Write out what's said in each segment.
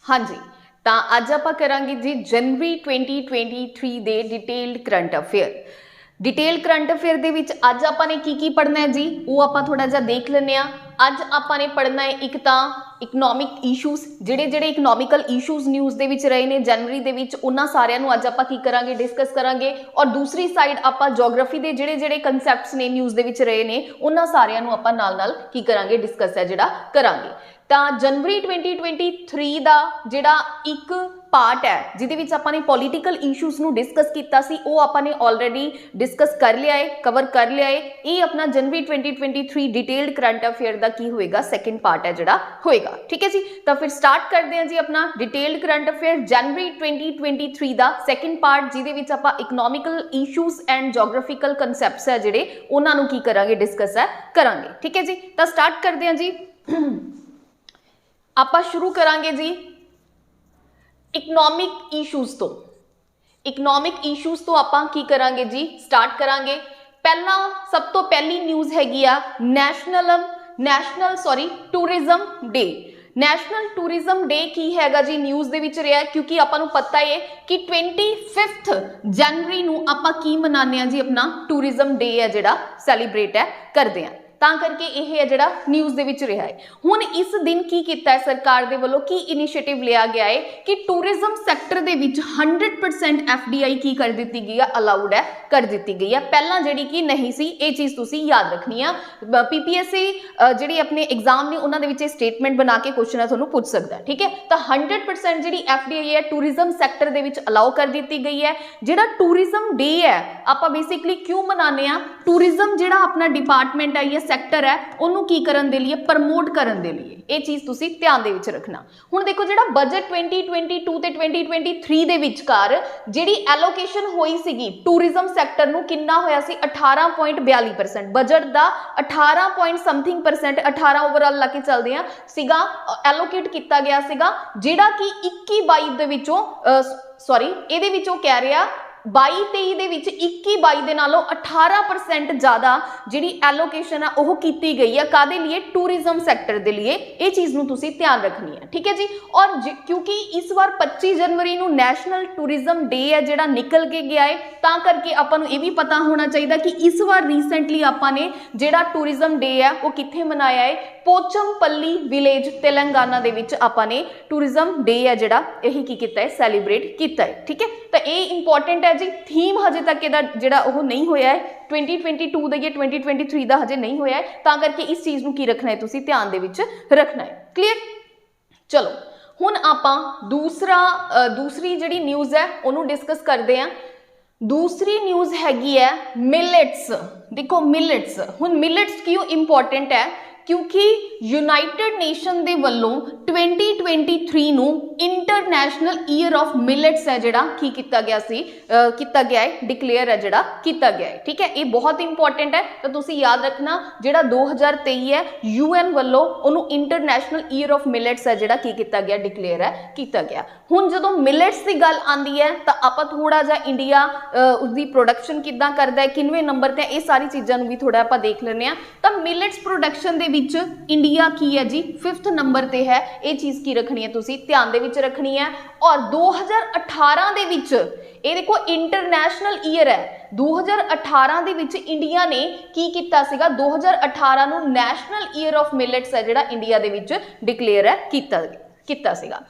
हाँ जी, तो अज आप करांगे जी जनवरी 2023 दे detailed current affair. Detail current affair दे विच अज आपने की पढ़ना है जी, वो आप थोड़ा जा देख लें। अज आपने पढ़ना है एक तो इकनॉमिक इशूज़, जिहड़े जिहड़े इकनॉमिकल इशूज़ न्यूज़ दे विच रहे ने जनवरी दे विच, उन्हां सारियां नूं अज आपां की करांगे, डिस्कस करांगे। और दूसरी साइड आपां जोग्राफी दे जिहड़े जिहड़े कंसैप्ट्स ने न्यूज़ दे विच रहे ने, उन्हां सारियां नूं आपां नाल नाल की करांगे, डिस्कस है जिहड़ा करांगे। तो जनवरी 2023 का जिहड़ा एक पार्ट है जिहदे विच आपां ने पॉलीटिकल इशूज़ नूं डिस्कस कीता सी, वो आपां ने ऑलरेडी डिस्कस कर लिया है, कवर कर लिया है। ये अपना जनवरी 2023 डिटेल्ड करंट अफेयर का की होएगा, सैकेंड पार्ट है जिहड़ा होएगा। ठीक है जी, तो फिर स्टार्ट करते हैं जी अपना डिटेल्ड करंट अफेयर जनवरी 2023 का सैकेंड पार्ट, जिहदे विच आपां इकनॉमिकल इशूज़ एंड जोग्राफिकल कंसैप्ट्स है जिहड़े उन्हां नूं की करांगे, डिस्कस है करांगे। ठीक है जी, तो स्टार्ट करते हैं जी। आपां शुरू करांगे जी इकनॉमिक इशूज़ तो। इकनॉमिक इशूज़ तो आपां की करांगे जी, स्टार्ट करांगे। पहला सब तो पहली न्यूज़ हैगी आ national tourism day. National tourism day की हैगा जी न्यूज़ दे विच रहा, क्योंकि आपां नूं पता है कि 25 जनवरी नूं आपां की मनाने जी, अपना टूरिज्म डे है जिहड़ा सैलीब्रेट है करते हैं, तां करके यह है जिहड़ा न्यूज़ दे विच रहा है। हुण इस दिन की कीता है सरकार दे वल्लों, की इनिशिएटिव लिया गया है कि टूरिज्म सैक्टर दे विच 100% FDI की कर दी गई है, अलाउड है, कर दी गई है। पहला जिहड़ी कि नहीं सी, ये चीज़ तुसीं याद रखनी है। PPSC जिहड़ी अपने एग्जाम ने उन्हां दे विच स्टेटमेंट बना के क्वेश्चन तुहानूं पूछ सकदा है। ठीक है, तो 100% जिहड़ी FDI है tourism sector they which allow कर दी गई है। जिहड़ा टूरिज्म डे है आपां बेसिकली क्यों मनाने आ, टूरिज्म जिहड़ा अपना डिपार्टमेंट है या सैक्टर है उन्होंने की करन दे लिए, प्रमोट करन दे लिए, ये चीज़ तुसी ध्यान दे विच रखना। हुण देखो जिहड़ा बजट 2022 ते 2023 दे विचकार जिहड़ी एलोकेशन होई सीगी टूरिज्म सैक्टर नूं, किन्ना होया सी 18.42%। बजट दा 18 पॉइंट समथिंग परसेंट, 18 ओवरऑल ला के चलदे आ सीगा, एलोकेट किया गया सीगा, जिहड़ा कि 21-22 दे विचों इहदे विचों कह रहा 22-23 दे विच 21-22 दे नालों 18% ज़्यादा जिहड़ी एलोकेशन है वह की गई है, कादे लिए, टूरिज्म सैक्टर दे लिए। ये चीज़ नूं तुसीं ध्यान रखनी है। ठीक है जी, और क्योंकि इस बार 25 जनवरी नूं नैशनल टूरिज्म डे है जिहड़ा निकल के गया है, तां करके आपां नूं ये भी पता होना चाहिए कि इस बार रीसेंटली आपां ने जिहड़ा टूरिज्म डे है वो कित्थे मनाया है, पोचमपल्ली विलेज तेलंगाना दे विच आपां ने टूरिज्म डे है जिहड़ा यही की कीता है, सैलीब्रेट कीता है। ठीक है, तो ये इंपॉर्टेंट है जी। थीम हजे तक इहदा जिहड़ा ओह नहीं होया है 2022 दा या 2023 दा हजे नहीं होया है, तां करके इस चीज़ नूं की रखना है, तुसीं ध्यान दे विच रखना है। क्लीयर, चलो हुण आपां दूसरी जिहड़ी न्यूज़ है उहनूं डिस्कस करदे हां। दूसरी न्यूज़ हैगी है मिलेट्स। देखो मिलेट्स, हुण मिलेट्स क्यों इंपॉर्टेंट है, क्योंकि यूनाइटेड नेशन दे वल्लों 2023 नूं इंटरनेशनल ईयर ऑफ मिलेट्स है जिहड़ा की कीता गया सी, कीता गया है, डिक्लेयर है जिहड़ा कीता गया है। ठीक है, ये बहुत इंपॉर्टेंट है, तो तुसीं याद रखना जिहड़ा 2023 है UN वल्लों उहनूं इंटरनेशनल ईयर ऑफ मिलेट्स है जिहड़ा की कीता गया, डिक्लेयर है कीता गया। हुण जदों मिलेट्स की गल आंदी है तो आपां थोड़ा जिहा इंडिया उसकी प्रोडक्शन किद्दां करदा है, किनवें नंबर ते, ये सारी चीज़ां नूं भी थोड़ा आपां देख लैंदे आ। तो millets production they which India की है जी 5th नंबर ते है, ये चीज़ की रखनी है, तुसीं ध्यान दे विच रखनी है। और 2018 दे विच ये देखो इंटरनेशनल ईयर है, 2018 दे विच इंडिया ने की कीता सीगा, 2018 नूं नैशनल ईयर ऑफ मिलेट्स है जिहड़ा इंडिया दे विच डिक्लेयर है कीता सीगा।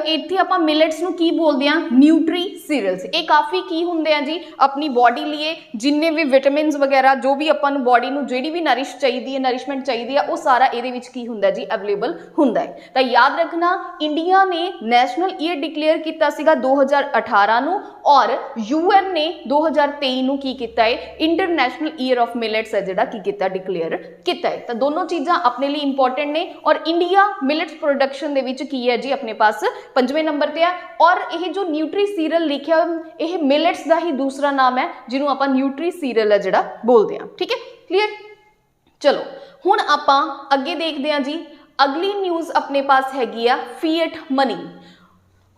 इत्थे आपां मिलेट्स नूं की बोलदे हां, न्यूट्री सीरियल्स। ये काफ़ी की हुंदे आ जी अपनी बॉडी लिए, जिन्ने भी विटामिन्स वगैरह जो भी आपां नूं बॉडी नूं जिहड़ी भी नरिशमेंट चाहिदी है, वो सारा इहदे विच की हुंदा जी, अवेलेबल हुंदा है। तो याद रखना इंडिया ने नैशनल ईयर डिक्लेयर कीता सीगा 2018 नूं, और UN ने 2023 नूं की कीता है, इंटरनेशनल ईयर ऑफ मिलेट्स है जिहड़ा की कीता, डिक्लेयर कीता है। तो दोनों चीज़ां अपने लिए इंपॉर्टेंट ने, और इंडिया मिलेट्स प्रोडक्शन दे विच की है जी अपने पास 5वें नंबर पे है। और यह जो न्यूट्री सीरियल लिखा, यह मिलेट्स का ही दूसरा नाम है जिन्होंने आप न्यूट्री सीरियल है जिहड़ा बोलते हैं। ठीक है, क्लीयर, चलो हुण आपां अगे देखते हैं जी। अगली न्यूज़ अपने पास हैगी आ फीएट मनी।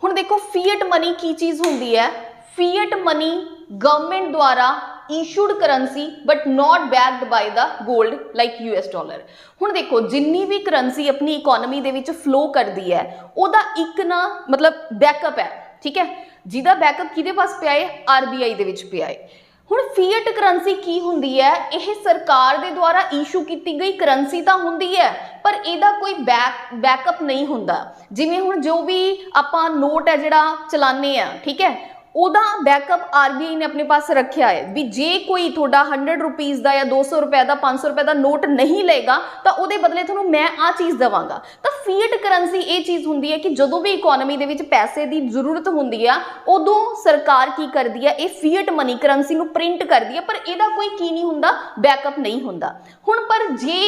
हुण देखो फीएट मनी की चीज़ होंदी है, फीएट मनी गवर्नमेंट द्वारा issued currency but not backed by the gold like US dollar। ਹੁਣ देखो जिन्नी भी करंसी अपनी इकोनॉमी ਦੇ ਵਿੱਚ फ्लो करती है ਉਹਦਾ ਇੱਕ ਨਾ मतलब बैकअप है, ठीक है, ਜਿਹਦਾ बैकअप ਕਿਹਦੇ ਪਾਸ ਪਿਆ ਹੈ, RBI ਦੇ ਵਿੱਚ ਪਿਆ ਹੈ। ਹੁਣ ਫੀਅਟ ਕਰੰਸੀ ਕੀ ਹੁੰਦੀ ਹੈ, ਇਹ ਸਰਕਾਰ ਦੇ ਦੁਆਰਾ ਇਸ਼ੂ ਕੀਤੀ ਗਈ ਕਰੰਸੀ ਤਾਂ ਹੁੰਦੀ ਹੈ ਪਰ ਇਹਦਾ ਕੋਈ ਬੈਕਅਪ ਨਹੀਂ ਹੁੰਦਾ। ਜਿਵੇਂ ਹੁਣ ਜੋ ਵੀ ਆਪਾਂ ਨੋਟ ਹੈ ਜਿਹੜਾ ਚਲਾਨੇ ਆ, ਠੀਕ ਹੈ, ਉਹਦਾ बैकअप RBI ने अपने पास रखा है भी जे कोई थोड़ा 100 रुपीज़ का या 200 रुपए का 500 रुपए का नोट नहीं लेगा तो ਉਹਦੇ ਬਦਲੇ ਤੁਹਾਨੂੰ मैं आ चीज़ देवांगा। तो फीएट करंसी ये चीज़ होंदी है कि ਜਦੋਂ भी इकोनॉमी ਦੇ ਵਿੱਚ पैसे की जरूरत होंदी है उदों सरकार की करती है, ये फीएट मनी करंसी ਨੂੰ प्रिंट करती है पर ਇਹਦਾ ਕੋਈ ਕੀ ਨਹੀਂ ਹੁੰਦਾ, बैकअप नहीं ਹੁੰਦਾ। ਹੁਣ पर जे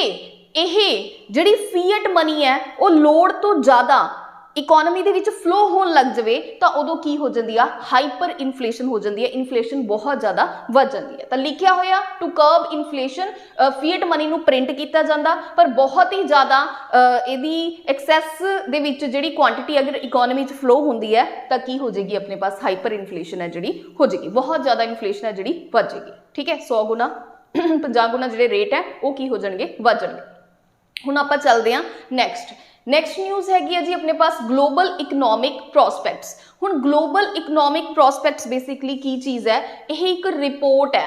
ਇਹ ਜਿਹੜੀ फीएट मनी है वो लोड़ तो ज़्यादा इकोनॉमी ਦੇ ਵਿੱਚ फ्लो होने लग जाए तो उदों की हो जाती है, हाइपर इन्फ्लेशन हो जाती है, इन्फ्लेशन बहुत ज़्यादा बढ़ जाती है। तो लिखा होया to curb inflation fiat money नू प्रिंट किया जाता पर बहुत ही ज़्यादा यदि एक्सैस दे विच जिहड़ी क्वांटिटी अगर इकोनॉमी च फ्लो होंदी है तो की हो जाएगी, अपने पास हाइपर इन्फ्लेशन है जिहड़ी हो जाएगी, बहुत ज़्यादा इन्फ्लेशन है जिहड़ी बढ़ जाएगी, ठीक है, 100 गुना 50 गुना जिहड़े रेट है वो की हो जाएंगे, बढ़ जाएंगे। हुण आपां चलदे हां नैक्सट न्यूज़ हैगी है जी अपने पास ग्लोबल इकनॉमिक प्रॉस्पैक्ट्स। हुण ग्लोबल इकनॉमिक प्रॉस्पैक्ट्स बेसिकली की चीज़ है, यह एक रिपोर्ट है,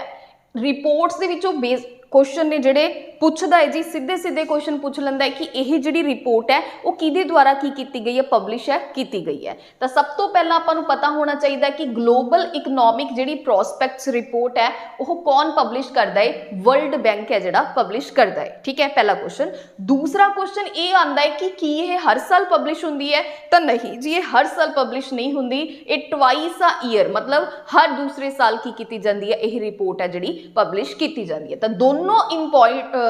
रिपोर्ट्स दे विचों बेस क्वेश्चन ने जिहड़े पुछदा है जी, सीधे सीधे क्वेश्चन पूछ लैंदा है कि यह जिहड़ी रिपोर्ट है वो किहदे द्वारा की गई है, पब्लिश है की गई है। तो सब तो पहला आपां नूं पता होना चाहिए कि ग्लोबल इकनॉमिक जिहड़ी प्रॉस्पैक्ट्स रिपोर्ट है वो कौन पब्लिश करता है, वर्ल्ड बैंक है जिहड़ा पब्लिश करता है, ठीक है, पहला क्वेश्चन। दूसरा क्वेश्चन ये आंदा है कि यह हर साल पब्लिश होंदी है, तो नहीं जी, ये हर साल पब्लिश नहीं होंदी, ये ट्वाइस अ ईयर मतलब हर दूसरे साल की जाती है, यह रिपोर्ट है जिहड़ी पब्लिश की जाती है। तो दोनों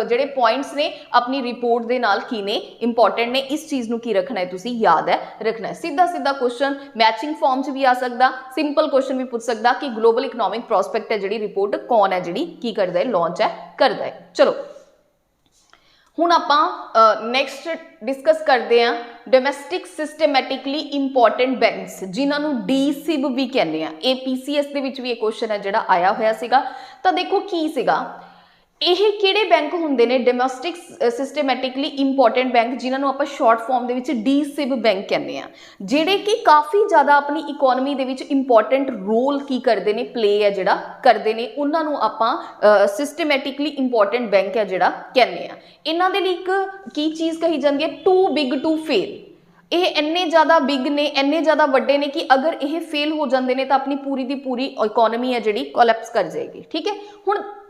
जिहड़े पॉइंट्स ने अपनी रिपोर्ट दे नाल की ने इंपॉर्टेंट ने, इस चीज़ नूं की रखना है, तुसीं याद है रखना है। सीधा सीधा क्वेश्चन मैचिंग फॉर्म च भी आ सकदा, सिंपल क्वेश्चन भी पूछ सकदा कि ग्लोबल इकनॉमिक प्रॉस्पैक्ट है जिहड़ी रिपोर्ट कौन है जिहड़ी की करदा है, लॉन्च है करदा है। चलो हुण आपां नैक्सट डिस्कस करते हैं डोमैस्टिक सिस्टमैटिकली इंपॉर्टेंट बैंक्स जिन्हां नूं DSIB भी कहते हैं। APCS दे विच भी ये क्वेश्चन है जिहड़ा आया होया सीगा। तो देखो की सीगा, ਇਹ ਕਿਹੜੇ ਬੈਂਕ ਹੁੰਦੇ ਨੇ ਡੋਮੈਸਟਿਕ ਸਿਸਟਮੈਟਿਕਲੀ ਇੰਪੋਰਟੈਂਟ ਬੈਂਕ, ਜਿਨ੍ਹਾਂ ਨੂੰ ਆਪਾਂ ਸ਼ਾਰਟ ਫਾਰਮ ਦੇ ਵਿੱਚ DSIB ਬੈਂਕ ਕਹਿੰਦੇ ਆ, ਜਿਹੜੇ ਕਿ ਕਾਫੀ ਜ਼ਿਆਦਾ ਆਪਣੀ ਇਕਨੋਮੀ ਦੇ ਵਿੱਚ ਇੰਪੋਰਟੈਂਟ ਰੋਲ ਕੀ ਕਰਦੇ ਨੇ, ਪਲੇ ਹੈ ਜਿਹੜਾ ਕਰਦੇ ਨੇ, ਉਹਨਾਂ ਨੂੰ ਆਪਾਂ ਸਿਸਟਮੈਟਿਕਲੀ ਇੰਪੋਰਟੈਂਟ ਬੈਂਕ ਹੈ ਜਿਹੜਾ ਕਹਿੰਦੇ ਆ। ਇਹਨਾਂ ਦੇ ਲਈ ਇੱਕ ਕੀ ਚੀਜ਼ ਕਹੀ ਜਾਂਦੀ ਹੈ, ਟੂ ਬਿਗ ਟੂ ਫੇਲ। ਇਹ ਇੰਨੇ ਜ਼ਿਆਦਾ ਬਿਗ ਨੇ, ਇੰਨੇ ਜ਼ਿਆਦਾ ਵੱਡੇ ਨੇ ਕਿ ਅਗਰ ਇਹ ਫੇਲ ਹੋ ਜਾਂਦੇ ਨੇ ਤਾਂ ਆਪਣੀ ਪੂਰੀ ਦੀ ਪੂਰੀ ਇਕਨੋਮੀ ਹੈ ਜਿਹੜੀ ਕੋਲੈਪਸ ਕਰ ਜਾਏਗੀ, ਠੀਕ ਹੈ।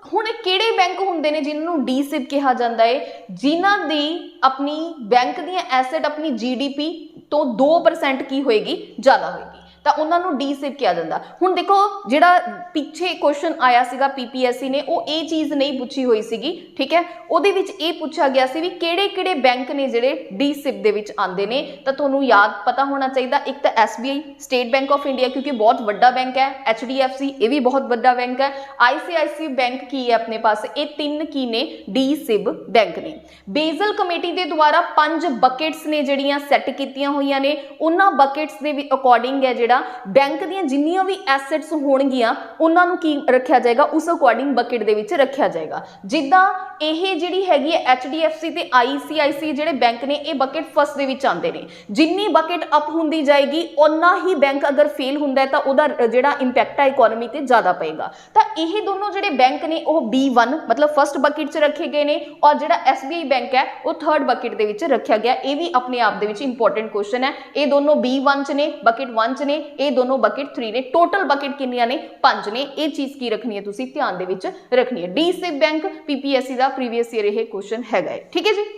ਹੁਣ ਕਿਹੜੇ ਬੈਂਕ ਹੁੰਦੇ ਨੇ ਜਿਨ੍ਹਾਂ ਨੂੰ DSIB ਕਿਹਾ ਜਾਂਦਾ ਹੈ, ਜਿਨ੍ਹਾਂ ਦੀ ਆਪਣੀ ਬੈਂਕ ਦੀਆਂ ਐਸੈਟ ਆਪਣੀ GDP ਤੋਂ 2% ਕੀ ਹੋਏਗੀ, ਜ਼ਿਆਦਾ ਹੋਏਗੀ, ਤਾਂ ਉਹਨਾਂ ਨੂੰ DSIB ਕਿਹਾ ਜਾਂਦਾ। ਹੁਣ ਦੇਖੋ ਜਿਹੜਾ ਪਿੱਛੇ ਕੁਐਸਚਨ ਆਇਆ ਸੀਗਾ PPSC ਨੇ, ਉਹ ਇਹ ਚੀਜ਼ ਨਹੀਂ ਪੁੱਛੀ ਹੋਈ ਸੀਗੀ, ਠੀਕ ਹੈ, ਉਹਦੇ ਵਿੱਚ ਇਹ ਪੁੱਛਿਆ ਗਿਆ ਸੀ ਵੀ ਕਿਹੜੇ ਕਿਹੜੇ ਬੈਂਕ ਨੇ ਜਿਹੜੇ DSIB ਦੇ ਵਿੱਚ ਆਉਂਦੇ ਨੇ। ਤਾਂ ਤੁਹਾਨੂੰ ਯਾਦ ਪਤਾ ਹੋਣਾ ਚਾਹੀਦਾ, ਇੱਕ ਤਾਂ SBI state bank of India क्योंकि बहुत बड़ा बैंक है, HDFC ये भी बहुत बड़ा बैंक है, ICICI बैंक की है अपने पास, ये तीन की ने DSIB बैंक ने। बेजल कमेटी के द्वारा 5 बकेट्स ने ਜਿਹੜੀਆਂ ਸੈੱਟ ਕੀਤੀਆਂ ਹੋਈਆਂ ਨੇ, ਉਹਨਾਂ ਬकेट्स ਦੇ ਅਕੋਰਡਿੰਗ ਹੈ ਜਿਹੜਾ बैंक ਦੀਆਂ ਜਿੰਨੀਆਂ ਵੀ ਐਸੈਟਸ ਹੋਣਗੀਆਂ ਉਹਨਾਂ ਨੂੰ ਕੀ ਰੱਖਿਆ ਜਾਏਗਾ, ਉਸ ਅਕੋਰਡਿੰਗ ਬਕੇਟ ਦੇ ਵਿੱਚ ਰੱਖਿਆ ਜਾਏਗਾ। ਜਿੱਦਾਂ ਇਹ ਜਿਹੜੀ ਹੈਗੀ ਹੈ HDFC ਤੇ ICICI ਜਿਹੜੇ ਬੈਂਕ ਨੇ, ਇਹ ਬਕੇਟ ਫਸਟ ਦੇ ਵਿੱਚ ਆਉਂਦੇ ਨੇ। ਜਿੰਨੀ ਬਕੇਟ ਅਪ ਹੁੰਦੀ ਜਾਏਗੀ ਉਹਨਾਂ ਹੀ बैंक अगर फेल होंदा है तो उहदा जिहड़ा इंपैक्ट है इकोनॉमी ते ज़्यादा पेगा। तो यह दोनों जिहड़े बैंक ने वो B1 मतलब फस्ट बकेट च रखे गए ने, और जिहड़ा SBI बैंक है वो थर्ड बकेट दे विच रखा गया। ये भी अपने आप दे विच इंपॉर्टेंट क्वेश्चन है। ये दोनों B1 च ने, बकेट 1 च ने, ये दोनों बकेट 3 ने, टोटल बकेट कितनियां ने, 5 ने। ये चीज़ की रखनी है, तुसीं ध्यान दे विच रखनी है। DSIB बैंक PPSC का प्रीवियस ईयर यह क्वेश्चन हैगा, ठीक है जी।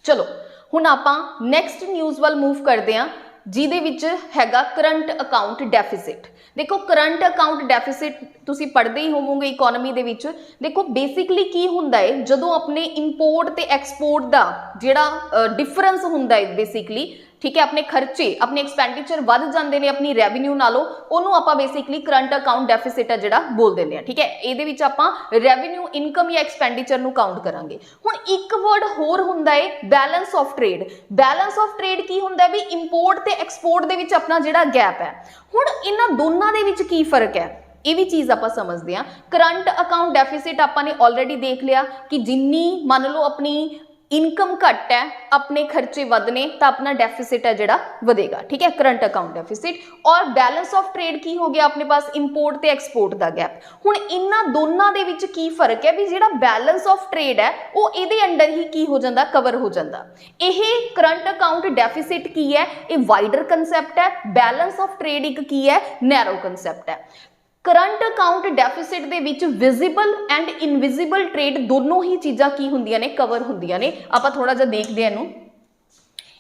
चलो हुण आपां नैक्सट न्यूज़ वाल मूव करते हैं, ਜਿਹਦੇ ਵਿੱਚ ਹੈਗਾ ਕਰੰਟ ਅਕਾਊਂਟ ਡੈਫਿਸਿਟ। देखो करंट अकाउंट डैफिसिट तुसी पढ़ते ही होवोगे इकोनॉमी दे विच। देखो बेसिकली की हुंदा है जदों अपने इंपोर्ट ते एक्सपोर्ट दा जिहड़ा डिफरेंस हुंदा है बेसिकली, ठीक है, अपने खर्चे अपने एक्सपेंडिचर वध जांदे ने अपनी रेवन्यू नालों, ओनू आपां बेसिकली करंट अकाउंट डैफिसिट है जिहड़ा बोल दिंदे आ, ठीक है। इहदे विच आपां रेवन्यू इनकम या एक्सपेंडिचर नू काउंट करांगे। हुण एक वर्ड होर हुंदा है balance of trade. Balance of trade की हुंदा है भी इंपोर्ट ते एक्सपोर्ट दे विच अपना जिहड़ा गैप है। हुण इन्हां दोनां दे विच की फर्क है, ये भी चीज़ आप समझते हैं। करंट अकाउंट डेफिसिट आपने ऑलरेडी देख लिया कि जिन्नी मान लो अपनी इनकम घट है, अपने खर्चे वधने, तो अपना डेफिसिट है जिहड़ा वधेगा, ठीक है, करंट अकाउंट डेफिसिट। और बैलेंस ऑफ ट्रेड की हो गया अपने पास, इंपोर्ट ते एक्सपोर्ट का गैप। हुण इन्हां दोनों दे विच की फर्क है भी जिहड़ा बैलेंस ऑफ ट्रेड है वो इहदे अंडर ही की हो जांदा, कवर हो जांदा। यह करंट अकाउंट डेफिसिट की है, ये वाइडर कंसैप्ट है। बैलेंस ऑफ ट्रेड एक की है, नैरो कंसैप्ट है। Current account deficit they which visible and invisible trade दोनों ही चीज़ां की हुंदियां ने, कवर हुंदियां ने। आपां थोड़ा जिहा देखदे हां इहनूं।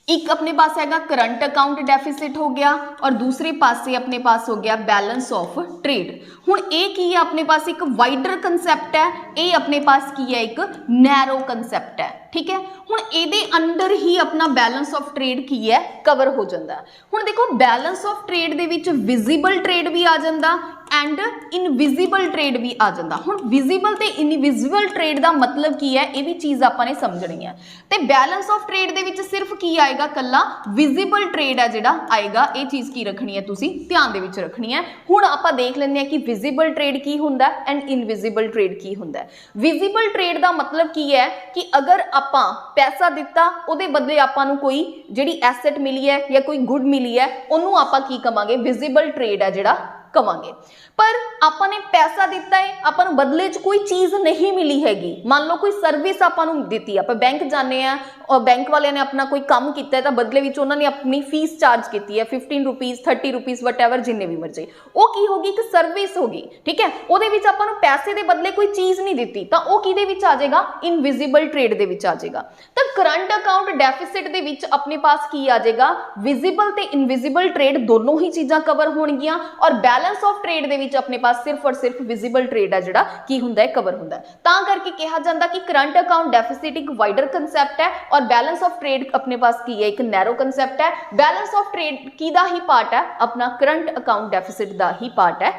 एक अपने पास हैगा करंट अकाउंट डेफिसिट हो गया और दूसरे पासे अपने पास हो गया बैलेंस ऑफ ट्रेड। हुण ये की है अपने पास एक वाइडर कंसैप्ट है, ये अपने पास की है एक नैरो कंसैप्ट है, ठीक है। हुण इहदे अंडर ही अपना बैलेंस ऑफ ट्रेड की है, कवर हो जाता। हुण देखो balance of trade they which visible trade भी आ जाता एंड इनविजिबल ट्रेड भी आ जाता। हुण विजिबल ते इनविजिबल ट्रेड का मतलब की है, ये भी चीज़ आपने समझनी है। तो बैलेंस ऑफ ट्रेड दे विच सिर्फ की आएगा, कल्ला विजिबल ट्रेड है जिहड़ा आएगा, ये चीज़ की रखनी है, तुसीं ध्यान दे विच रखनी है। हुण आपां देख लैंदे हां कि विजिबल ट्रेड की हुंदा एंड इनविजिबल ट्रेड की हुंदा। विजिबल ट्रेड का मतलब की है कि अगर आपां पैसा दिता, उहदे बदले आपां नूं कोई जिहड़ी एसैट मिली है या कोई गुड मिली है, उहनूं आपां की कवांगे, विजिबल ट्रेड है जिहड़ा कवांगे। पर आपने पैसा दिता है, आपको बदले च कोई चीज़ नहीं मिली हैगी। मान लो कोई सर्विस आपको दी, आप बैंक जाने हैं और बैंक वाले ने अपना कोई काम किया है, तो बदले में उन्होंने अपनी फीस चार्ज की है, 15 रुपीज़ 30 रुपीज़ वटएवर जिन्ने भी मर्जी, वो की होगी, एक सर्विस होगी, ठीक है। वो आपको पैसे के बदले कोई चीज़ नहीं दी, तो वो कि आ जाएगा, इनविजिबल ट्रेड के आ जाएगा। तो करंट अकाउंट डेफिसिट के अपने पास की आ जाएगा, विजिबल ते इनविजिबल ट्रेड दोनों ही चीज़ां कवर होणगियां और बैलेंस ऑफ ट्रेड दे विच अपने पास सिर्फ और सिर्फ विजिबल ट्रेड है जिहड़ा की हुंदा है, कवर हुंदा है। तां करके कहा जाता कि करंट अकाउंट डेफिसिट एक वाइडर कंसैप्ट है और बैलेंस ऑफ ट्रेड अपने पास की है, एक नैरो कंसैप्ट है। बैलेंस ऑफ ट्रेड की दा ही पार्ट है, अपना करंट अकाउंट डेफिसिट दा ही पार्ट है,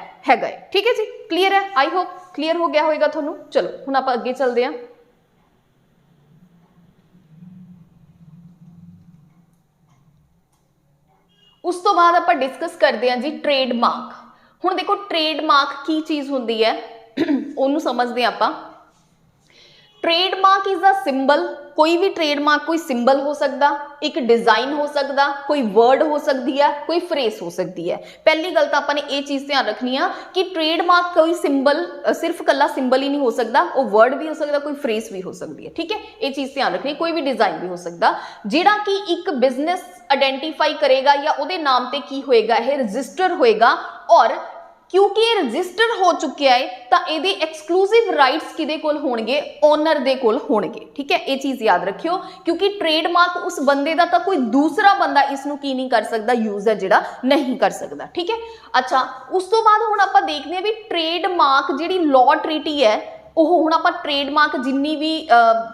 ठीक है जी। क्लीयर है, आई होप क्लीयर हो गया होगा तुहानूं। चलो हुण आपां अगे चलदे हां। उस तो बाद आपां डिस्कस करते हैं जी ट्रेडमार्क। हुण देखो ट्रेडमार्क की चीज़ हुंदी है, उन्होंने समझते हैं आपां। ट्रेडमार्क इज अ सिंबल, कोई भी ट्रेडमार्क कोई सिंबल हो सकता, एक डिजाइन हो सकता, कोई वर्ड हो सकती है, कोई फ्रेस हो सकती है। पहली गल तो आपने ये चीज़ ध्यान रखनी है कि ट्रेडमार्क कोई सिंबल, सिर्फ कला सिंबल ही नहीं हो सकता, वो वर्ड भी हो सकता, कोई फ्रेस भी हो सकती है, ठीक है। ये चीज़ ध्यान रखनी, कोई भी डिजाइन भी हो सकता जिहड़ा कि एक बिजनेस आइडेंटिफाई करेगा या उहदे नाम ते की होएगा, यह रजिस्टर होएगा। और क्योंकि ये रजिस्टर हो चुका है तो ये एक्सक्लूसिव राइट्स किदे कोल होणगे, ओनर दे कोल होणगे, ठीक है। ये चीज़ याद रखियो क्योंकि ट्रेडमार्क उस बंदे दा तो कोई दूसरा बंदा इसनूं की नहीं कर सकता, यूज है जिहड़ा नहीं कर सकता, ठीक है। अच्छा, उस तो बाद हुण आपां देखदे हां भी ट्रेडमार्क जिहड़ी लॉ ट्रीटी है, ਉਹ ਹੁਣ ਆਪਾਂ ट्रेडमार्क जिन्नी भी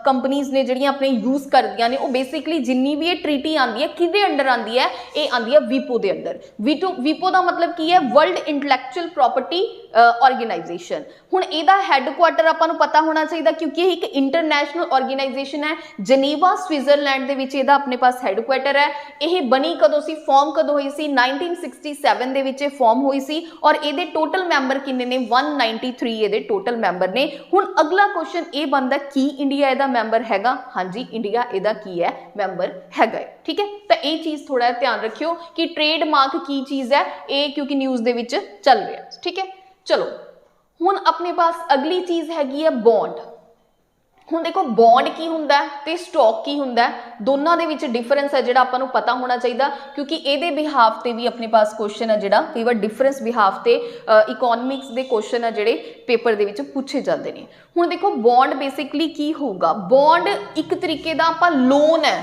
कंपनीज ने ਜਿਹੜੀਆਂ ਆਪਣੇ यूज करदियां ने, वो बेसिकली जिन्नी भी ये ट्रीटी आती है किदे अंडर आती है, ये आती है वीपो के अंदर। वीपो का मतलब की है, वर्ल्ड इंटलैक्चुअल प्रॉपर्टी ऑर्गेनाइजेशन। हुण ਇਹਦਾ हैडकुआटर ਆਪਾਂ ਨੂੰ पता होना चाहिए क्योंकि ਇਹ एक इंटरनेशनल ऑर्गेनाइजेशन है। जनेवा स्विट्जरलैंड ਦੇ ਵਿੱਚ ਇਹਦਾ ਆਪਣੇ पास हैडकुआटर है। ਇਹ बनी कदों सी, फॉर्म कदों हुई सी, 1967 ਦੇ ਵਿੱਚ फॉर्म हुई सी और ਇਹਦੇ टोटल मैंबर किन्ने ने, 193 ਇਹਦੇ टोटल मैंबर ने। हुण अगला क्वेश्चन ये बनता कि इंडिया इहदा मैंबर हैगा, हाँ जी इंडिया इहदा की है, मैंबर हैगा, ठीक है। तो ये चीज़ थोड़ा ध्यान रखियो कि ट्रेडमार्क की चीज़ है, ये क्योंकि न्यूज़ दे विच चल रहा है, ठीक है। चलो हुण अपने पास अगली चीज़ हैगी है बॉन्ड। हुण देखो बॉन्ड की हुंदा है ते स्टॉक की हुंदा है, दोनों दे विच डिफरेंस है जिहड़ा आपां नूं पता होना चाहिए क्योंकि इहदे बिहाफ ते भी अपने पास क्वेश्चन है जिहड़ा कई बार डिफरेंस बिहाफ ते इकोनॉमिक्स दे क्वेश्चन है जिहड़े पेपर दे विच पूछे जाते हैं। हुण देखो बॉन्ड बेसिकली की होगा, बॉन्ड एक तरीके दा आपां लोन है,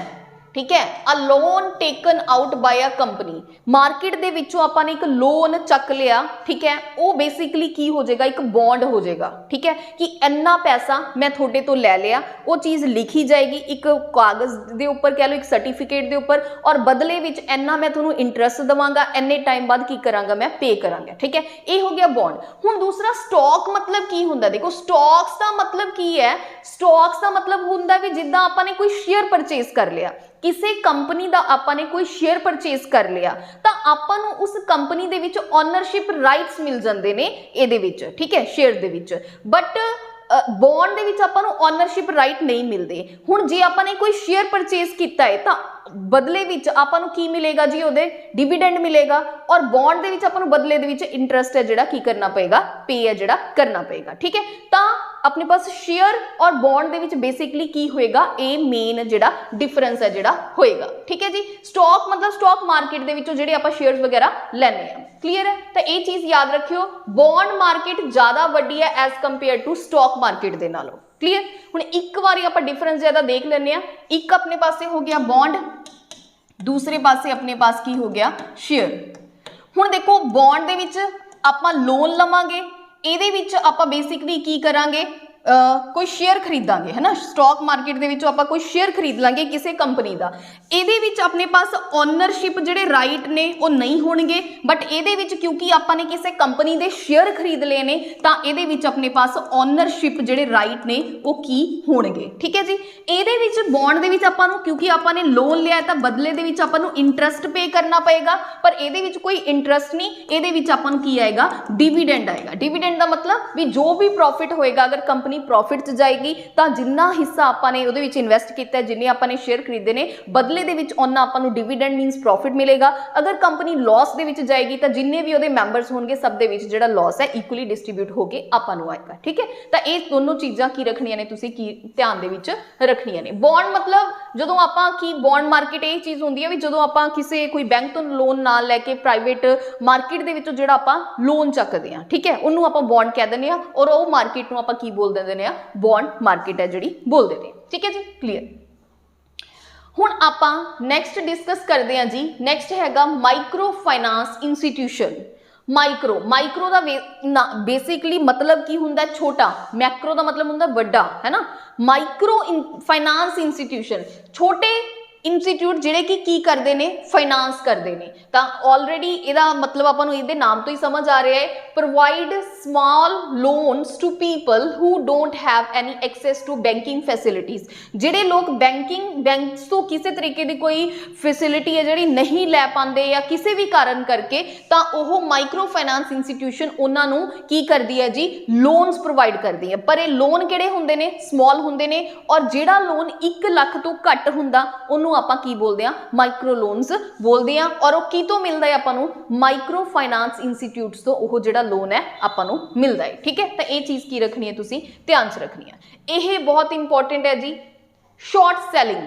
ठीक है। A loan taken out by a company, market दे विचों आपां ने एक लोन चक लिया, ठीक है। वो बेसिकली की हो जाएगा, एक बॉन्ड हो जाएगा, ठीक है, कि इन्ना पैसा मैं थोड़े तो ले लिया, वो चीज़ लिखी जाएगी एक कागज़ के उपर, कह लो एक सर्टिफिकेट के उपर, और बदले विच इन्ना मैं थोनों इंटरस्ट देवांगा, इन्ने टाइम बाद की करांगा मैं पे करांगा, ठीक है। ये हो गया बॉन्ड। हुण दूसरा स्टॉक मतलब की हुंदा, देखो स्टॉक्स का मतलब की है, स्टॉक्स का मतलब हुंदा भी जिद्दां आपां ने कोई शेयर परचेज कर लिया, ਕਿਸੇ ਕੰਪਨੀ ਦਾ ਆਪਾਂ ਨੇ ਕੋਈ ਸ਼ੇਅਰ ਪਰਚੇਸ ਕਰ ਲਿਆ ਤਾਂ ਆਪਾਂ ਨੂੰ ਉਸ ਕੰਪਨੀ ਦੇ ਵਿੱਚ ਓਨਰਸ਼ਿਪ ਰਾਈਟਸ ਮਿਲ ਜਾਂਦੇ ਨੇ ਇਹਦੇ ਵਿੱਚ, ਠੀਕ ਹੈ, ਸ਼ੇਅਰ ਦੇ ਵਿੱਚ। ਬਟ ਬੌਂਡ ਦੇ ਵਿੱਚ ਆਪਾਂ ਨੂੰ ਓਨਰਸ਼ਿਪ ਰਾਈਟ ਨਹੀਂ ਮਿਲਦੇ। ਹੁਣ ਜੇ ਆਪਾਂ ਨੇ ਕੋਈ ਸ਼ੇਅਰ ਪਰਚੇਸ ਕੀਤਾ ਹੈ ਤਾਂ ਬਦਲੇ ਵਿੱਚ ਆਪਾਂ ਨੂੰ ਕੀ ਮਿਲੇਗਾ ਜੀ, ਉਹਦੇ ਡਿਵੀਡੈਂਡ ਮਿਲੇਗਾ, ਔਰ ਬੌਂਡ ਦੇ ਵਿੱਚ ਆਪਾਂ ਨੂੰ ਬਦਲੇ ਦੇ ਵਿੱਚ ਇੰਟਰਸਟ ਹੈ ਜਿਹੜਾ ਕੀ ਕਰਨਾ ਪਏਗਾ, ਪੇ ਹੈ ਜਿਹੜਾ ਕਰਨਾ ਪਏਗਾ, ਠੀਕ ਹੈ। ਤਾਂ ਆਪਣੇ ਪਾਸ ਸ਼ੇਅਰ ਔਰ ਬੌਂਡ ਦੇ ਵਿੱਚ ਬੇਸਿਕਲੀ ਕੀ ਹੋਏਗਾ, ਇਹ ਮੇਨ ਜਿਹੜਾ ਡਿਫਰੈਂਸ ਹੈ ਜਿਹੜਾ ਹੋਏਗਾ, ਠੀਕ ਹੈ ਜੀ। ਸਟਾਕ ਮਤਲਬ ਸਟਾਕ ਮਾਰਕੀਟ ਦੇ ਵਿੱਚੋਂ ਜਿਹੜੇ ਆਪਾਂ ਸ਼ੇਅਰਸ ਵਗੈਰਾ ਲੈਣੇ ਆ, ਕਲੀਅਰ ਹੈ। ਤਾਂ ਇਹ ਚੀਜ਼ ਯਾਦ ਰੱਖਿਓ, ਬੌਂਡ ਮਾਰਕੀਟ ਜ਼ਿਆਦਾ ਵੱਡੀ ਹੈ as compare to stock market ਦੇ ਨਾਲੋਂ, ਕਲੀਅਰ। ਹੁਣ ਇੱਕ ਵਾਰੀ ਆਪਾਂ ਡਿਫਰੈਂਸ ਜ਼ਿਆਦਾ ਦੇਖ ਲੈਂਦੇ ਆ। ਇੱਕ ਆਪਣੇ ਪਾਸੇ ਹੋ ਗਿਆ ਬੌਂਡ, ਦੂਸਰੇ ਪਾਸੇ ਆਪਣੇ ਪਾਸ ਕੀ ਹੋ ਗਿਆ, ਸ਼ੇਅਰ। ਹੁਣ ਦੇਖੋ ਬੌਂਡ ਦੇ ਵਿੱਚ ਆਪਾਂ ਲੋਨ ਲਵਾਂਗੇ, ਇਹਦੇ ਵਿੱਚ ਆਪਾਂ ਬੇਸਿਕਲੀ ਕੀ ਕਰਾਂਗੇ, ਕੋਈ ਸ਼ੇਅਰ ਖਰੀਦਾਂਗੇ, ਹੈ ਨਾ। ਸਟਾਕ ਮਾਰਕੀਟ ਦੇ ਵਿੱਚੋਂ ਆਪਾਂ ਕੋਈ ਸ਼ੇਅਰ ਖਰੀਦ ਲਾਂਗੇ ਕਿਸੇ ਕੰਪਨੀ ਦਾ। ਇਹਦੇ ਵਿੱਚ ਆਪਣੇ ਪਾਸ ਓਨਰਸ਼ਿਪ ਜਿਹੜੇ ਰਾਈਟ ਨੇ ਉਹ ਨਹੀਂ ਹੋਣਗੇ, ਬਟ ਇਹਦੇ ਵਿੱਚ ਕਿਉਂਕਿ ਆਪਾਂ ਨੇ ਕਿਸੇ ਕੰਪਨੀ ਦੇ ਸ਼ੇਅਰ ਖਰੀਦ ਲਏ ਨੇ ਤਾਂ ਇਹਦੇ ਵਿੱਚ ਆਪਣੇ ਪਾਸ ਓਨਰਸ਼ਿਪ ਜਿਹੜੇ ਰਾਈਟ ਨੇ ਉਹ ਕੀ ਹੋਣਗੇ, ਠੀਕ ਹੈ ਜੀ। ਇਹਦੇ ਵਿੱਚ ਬੌਂਡ ਦੇ ਵਿੱਚ ਆਪਾਂ ਨੂੰ ਕਿਉਂਕਿ ਆਪਾਂ ਨੇ ਲੋਨ ਲਿਆ ਤਾਂ ਬਦਲੇ ਦੇ ਵਿੱਚ ਆਪਾਂ ਨੂੰ ਇੰਟਰਸਟ ਪੇ ਕਰਨਾ ਪਏਗਾ, ਪਰ ਇਹਦੇ ਵਿੱਚ ਕੋਈ ਇੰਟਰਸਟ ਨਹੀਂ, ਇਹਦੇ ਵਿੱਚ ਆਪਾਂ ਨੂੰ ਕੀ ਆਏਗਾ, ਡਿਵੀਡੈਂਡ ਆਏਗਾ। ਡਿਵੀਡੈਂਡ ਦਾ ਮਤਲਬ ਵੀ ਜੋ ਵੀ ਪ੍ਰੋਫਿਟ ਹੋਏਗਾ, ਅਗਰ ਕੰਪਨੀ ਪ੍ਰੋਫਿਟ 'ਚ ਜਾਏਗੀ ਤਾਂ ਜਿੰਨਾ ਹਿੱਸਾ ਆਪਾਂ ਨੇ ਉਹਦੇ ਵਿੱਚ ਇਨਵੈਸਟ ਕੀਤਾ, ਜਿੰਨੇ ਆਪਾਂ ਨੇ ਸ਼ੇਅਰ ਖਰੀਦੇ ਨੇ, ਬਦਲੇ ਦੇ ਵਿੱਚ ਉਹਨਾਂ ਆਪਾਂ ਨੂੰ ਡਿਵੀਡੈਂਡ ਮੀਨਸ ਪ੍ਰੋਫਿਟ ਮਿਲੇਗਾ। ਅਗਰ ਕੰਪਨੀ ਲਾਸ ਦੇ ਵਿੱਚ ਜਾਏਗੀ ਤਾਂ ਜਿੰਨੇ ਵੀ ਉਹਦੇ ਮੈਂਬਰਸ ਹੋਣਗੇ ਸਭ ਦੇ ਵਿੱਚ ਜਿਹੜਾ ਲਾਸ ਹੈ ਇਕੁਅਲੀ ਡਿਸਟ੍ਰੀਬਿਊਟ ਹੋ ਕੇ ਆਪਾਂ ਨੂੰ ਆਏਗਾ, ਠੀਕ ਹੈ। ਤਾਂ ਇਹ ਦੋਨੋਂ ਚੀਜ਼ਾਂ ਕੀ ਰੱਖਣੀਆਂ ਨੇ, ਤੁਸੀਂ ਕੀ ਧਿਆਨ ਦੇ ਵਿੱਚ ਰੱਖਣੀਆਂ ਨੇ। ਬੌਂਡ ਮਤਲਬ ਜਦੋਂ ਆਪਾਂ ਕੀ, ਬੌਂਡ ਮਾਰਕੀਟ ਇਹ ਚੀਜ਼ ਹੁੰਦੀ ਹੈ ਵੀ ਜਦੋਂ ਆਪਾਂ ਕਿਸੇ ਕੋਈ ਬੈਂਕ ਤੋਂ ਲੋਨ ਨਾਲ ਲੈ ਕੇ ਪ੍ਰਾਈਵੇਟ ਮਾਰਕੀਟ ਦੇ ਵਿੱਚੋਂ ਜਿਹੜਾ ਆਪਾਂ ਲੋਨ ਚੱਕਦੇ ਹਾਂ, ਠੀਕ ਹੈ, ਉਹਨੂੰ ਆਪਾਂ ਬੌਂਡ ਕਹਿ ਦਿੰਦੇ ਹਾਂ, ਔਰ ਉਹ ਮਾਰਕੀਟ ਨੂੰ ਆਪਾਂ ਕੀ ਬੋਲ ਦਿੰਦੇ ਨੇ, ਬੌਂਡ ਮਾਰਕੀਟ ਹੈ ਜਿਹੜੀ ਬੋਲਦੇ ਨੇ, ਠੀਕ ਹੈ ਜੀ, ਕਲੀਅਰ। ਹੁਣ ਆਪਾਂ ਨੈਕਸਟ ਡਿਸਕਸ ਕਰਦੇ ਹਾਂ ਜੀ, ਨੈਕਸਟ ਹੈਗਾ ਮਾਈਕਰੋ ਫਾਈਨਾਂਸ ਇੰਸਟੀਟਿਊਸ਼ਨ। ਮਾਈਕਰੋ ਦਾ ਬੇਸਿਕਲੀ ਮਤਲਬ ਕੀ ਹੁੰਦਾ, ਛੋਟਾ। ਮੈਕਰੋ ਦਾ ਮਤਲਬ ਹੁੰਦਾ ਵੱਡਾ, ਹੈ ਨਾ। ਮਾਈਕਰੋ ਫਾਈਨਾਂਸ ਇੰਸਟੀਟਿਊਸ਼ਨ, ਛੋਟੇ ਇੰਸਟੀਟਿਊਟ ਜਿਹੜੇ ਕਿ ਕੀ ਕਰਦੇ ਨੇ, ਫਾਈਨਾਂਸ ਕਰਦੇ ਨੇ। ਤਾਂ ਆਲਰੇਡੀ ਇਹਦਾ ਮਤਲਬ ਆਪਾਂ ਨੂੰ ਇਹਦੇ ਨਾਮ ਤੋਂ ਹੀ ਸਮਝ ਆ ਰਿਹਾ ਹੈ, provide small loans to people who don't have any access to banking facilities. ਜਿਹੜੇ ਲੋਕ ਬੈਂਕਸ ਤੋਂ ਕਿਸੇ ਤਰੀਕੇ ਦੀ ਕੋਈ ਫੈਸਿਲਿਟੀ ਹੈ ਜਿਹੜੀ ਨਹੀਂ ਲੈ ਪਾਉਂਦੇ ਜਾਂ ਕਿਸੇ ਵੀ ਕਾਰਨ ਕਰਕੇ, ਤਾਂ ਉਹ ਮਾਈਕਰੋ ਫਾਈਨਾਂਸ ਇੰਸਟੀਟਿਊਸ਼ਨ ਉਹਨਾਂ ਨੂੰ ਕੀ ਕਰਦੀ ਹੈ ਜੀ, ਲੋਨਸ ਪ੍ਰੋਵਾਈਡ ਕਰਦੀ ਹੈ। ਪਰ ਇਹ ਲੋਨ ਕਿਹੜੇ ਹੁੰਦੇ ਨੇ, ਸਮਾਲ ਹੁੰਦੇ ਨੇ, ਔਰ ਜਿਹੜਾ ਲੋਨ 1 ਲੱਖ ਤੋਂ ਘੱਟ ਹੁੰਦਾ ਉਹਨੂੰ ਆਪਾਂ ਕੀ ਬੋਲਦੇ ਆ, ਮਾਈਕਰੋ ਲੋਨਸ ਬੋਲਦੇ ਆ। ਔਰ ਉਹ ਕਿਤੋਂ ਮਿਲਦਾ ਹੈ ਆਪਾਂ ਨੂੰ, ਮਾਈਕਰੋ ਫਾਈਨਾਂਸ ਇੰਸਟੀਟਿਊਟਸ ਤੋਂ ਉਹ ਜਿਹੜਾ ਲੋਨ ਹੈ ਆਪਾਂ ਨੂੰ ਮਿਲਦਾ ਹੈ, ਠੀਕ ਹੈ। ਤਾਂ ਇਹ ਚੀਜ਼ ਕੀ ਰੱਖਣੀ ਹੈ, ਤੁਸੀਂ ਧਿਆਨ 'ਚ ਰੱਖਣੀ ਹੈ। ਇਹ ਬਹੁਤ ਇੰਪੋਰਟੈਂਟ ਹੈ ਜੀ। ਸ਼ਾਰਟ ਸੈਲਿੰਗ,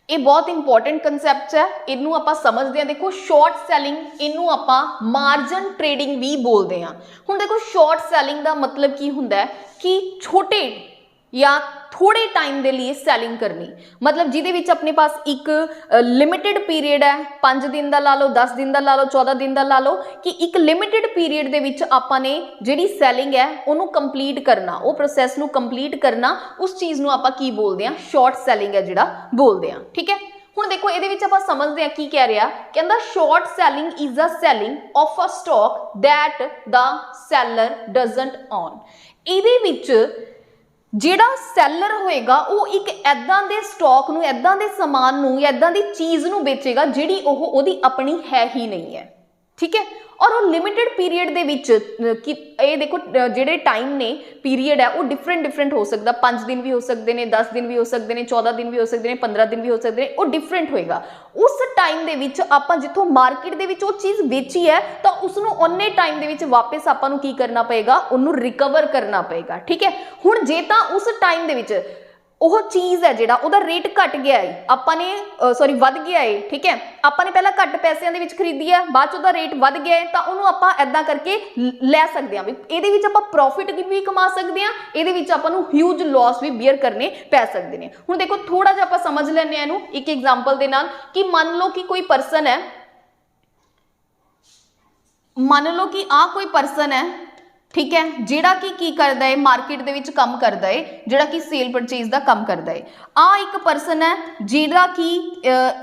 ਇਹ ਬਹੁਤ ਇੰਪੋਰਟੈਂਟ ਕਨਸੈਪਟ ਹੈ, ਇਹਨੂੰ ਆਪਾਂ ਸਮਝਦੇ ਹਾਂ। ਦੇਖੋ ਸ਼ਾਰਟ ਸੈਲਿੰਗ, ਇਹਨੂੰ ਆਪਾਂ ਮਾਰਜਨ ਟ੍ਰੇਡਿੰਗ ਵੀ ਬੋਲਦੇ ਹਾਂ। ਹੁਣ ਦੇਖੋ ਸ਼ਾਰਟ ਸੈਲਿੰਗ ਦਾ ਮਤਲਬ ਕੀ ਹੁੰਦਾ ਹੈ ਕਿ ਛੋਟੇ ਜਾਂ ਥੋੜੇ ਟਾਈਮ ਦੇ ਲਈ ਸੈਲਿੰਗ ਕਰਨੀ, ਮਤਲਬ ਜਿਹਦੇ ਵਿੱਚ ਆਪਣੇ ਪਾਸ ਇੱਕ ਲਿਮਿਟਡ ਪੀਰੀਅਡ ਹੈ, 5 ਦਿਨ ਦਾ ਲਾ ਲਓ, 10 ਦਿਨ ਦਾ ਲਾ ਲਓ, 14 ਦਿਨ ਦਾ ਲਾ ਲਓ, ਕਿ ਇੱਕ ਲਿਮਿਟਡ ਪੀਰੀਅਡ ਦੇ ਵਿੱਚ ਆਪਾਂ ਨੇ ਜਿਹੜੀ ਸੈਲਿੰਗ ਹੈ ਉਹਨੂੰ ਕੰਪਲੀਟ ਕਰਨਾ, ਉਹ ਪ੍ਰੋਸੈਸ ਨੂੰ ਕੰਪਲੀਟ ਕਰਨਾ, ਉਸ ਚੀਜ਼ ਨੂੰ ਆਪਾਂ ਕੀ ਬੋਲਦੇ ਹਾਂ, ਸ਼ਾਰਟ ਸੈਲਿੰਗ ਹੈ ਜਿਹੜਾ ਬੋਲਦੇ ਹਾਂ, ਠੀਕ ਹੈ। ਹੁਣ ਦੇਖੋ ਇਹਦੇ ਵਿੱਚ ਆਪਾਂ ਸਮਝਦੇ ਹਾਂ ਕੀ ਕਹਿ ਰਿਹਾ, ਕਹਿੰਦਾ short selling is a selling of a stock that the seller doesn't own. ਇਹਦੇ ਵਿੱਚ ਜਿਹੜਾ ਸੈਲਰ ਹੋਏਗਾ ਉਹ ਇੱਕ ਐਦਾਂ ਦੇ ਸਟਾਕ ਨੂੰ, ਐਦਾਂ ਦੇ ਸਮਾਨ ਨੂੰ, ਐਦਾਂ ਦੀ ਚੀਜ਼ ਨੂੰ ਵੇਚੇਗਾ ਜਿਹੜੀ ਉਹਦੀ ਆਪਣੀ ਹੈ ਹੀ ਨਹੀਂ ਹੈ, ਠੀਕ ਹੈ। ਔਰ ਉਹ ਲਿਮਿਟਡ ਪੀਰੀਅਡ ਦੇ ਵਿੱਚ ਇਹ ਦੇਖੋ ਜਿਹੜੇ ਟਾਈਮ ਨੇ, ਪੀਰੀਅਡ ਹੈ ਉਹ ਡਿਫਰੈਂਟ ਹੋ ਸਕਦਾ, 5 ਦਿਨ ਵੀ ਹੋ ਸਕਦੇ ਨੇ, 10 ਦਿਨ ਵੀ ਹੋ ਸਕਦੇ ਨੇ, 14 ਦਿਨ ਵੀ ਹੋ ਸਕਦੇ ਨੇ, 15 ਦਿਨ ਵੀ ਹੋ ਸਕਦੇ ਨੇ, ਉਹ ਡਿਫਰੈਂਟ ਹੋਏਗਾ। ਉਸ ਟਾਈਮ ਦੇ ਵਿੱਚ ਆਪਾਂ ਜਿੱਥੋਂ ਮਾਰਕੀਟ ਦੇ ਵਿੱਚ ਉਹ ਚੀਜ਼ ਵੇਚੀ ਹੈ ਤਾਂ ਉਸਨੂੰ ਉਹਨੇ ਟਾਈਮ ਦੇ ਵਿੱਚ ਵਾਪਸ ਆਪਾਂ ਨੂੰ ਕੀ ਕਰਨਾ ਪਏਗਾ, ਉਹਨੂੰ ਰਿਕਵਰ ਕਰਨਾ ਪਏਗਾ, ਠੀਕ ਹੈ। ਹੁਣ ਜੇ ਤਾਂ ਉਸ ਟਾਈਮ ਦੇ ਵਿੱਚ ਉਹ ਚੀਜ਼ ਹੈ ਜਿਹੜਾ ਉਹਦਾ ਰੇਟ ਘਟ ਗਿਆ ਹੈ, ਆਪਾਂ ਨੇ ਵੱਧ ਗਿਆ ਹੈ, ਠੀਕ ਹੈ, ਆਪਾਂ ਨੇ ਪਹਿਲਾਂ ਘੱਟ ਪੈਸਿਆਂ ਦੇ ਵਿੱਚ ਖਰੀਦੀ ਹੈ, ਬਾਅਦ ਚ ਉਹਦਾ ਰੇਟ ਵੱਧ ਗਿਆ ਹੈ, ਤਾਂ ਉਹਨੂੰ ਆਪਾਂ ਐਦਾਂ ਕਰਕੇ ਲੈ ਸਕਦੇ ਹਾਂ ਵੀ ਇਹਦੇ ਵਿੱਚ ਆਪਾਂ ਪ੍ਰੋਫਿਟ ਵੀ ਕਮਾ ਸਕਦੇ ਹਾਂ, ਇਹਦੇ ਵਿੱਚ ਆਪਾਂ ਨੂੰ ਹਿਊਜ ਲਾਸ ਵੀ ਬੀਅਰ ਕਰਨੇ ਪੈ ਸਕਦੇ ਨੇ। ਹੁਣ ਦੇਖੋ ਥੋੜਾ ਜਿਹਾ ਆਪਾਂ ਸਮਝ ਲੈਂਦੇ ਹਾਂ ਇਹਨੂੰ ਇੱਕ ਐਗਜ਼ਾਮਪਲ ਦੇ ਨਾਲ, ਕਿ ਮੰਨ ਲਓ ਕਿ ਕੋਈ ਪਰਸਨ ਹੈ, ਮੰਨ ਲਓ ਕਿ ਕੋਈ ਪਰਸਨ ਹੈ, ਠੀਕ ਹੈ, ਜਿਹੜਾ ਕਿ ਕੀ ਕਰਦਾ ਹੈ, ਮਾਰਕੀਟ ਦੇ ਵਿੱਚ ਕੰਮ ਕਰਦਾ ਹੈ, ਜਿਹੜਾ ਕਿ ਸੇਲ ਪਰਚੇਜ਼ ਦਾ ਕੰਮ ਕਰਦਾ ਹੈ। ਇੱਕ ਪਰਸਨ ਹੈ ਜਿਹੜਾ ਕਿ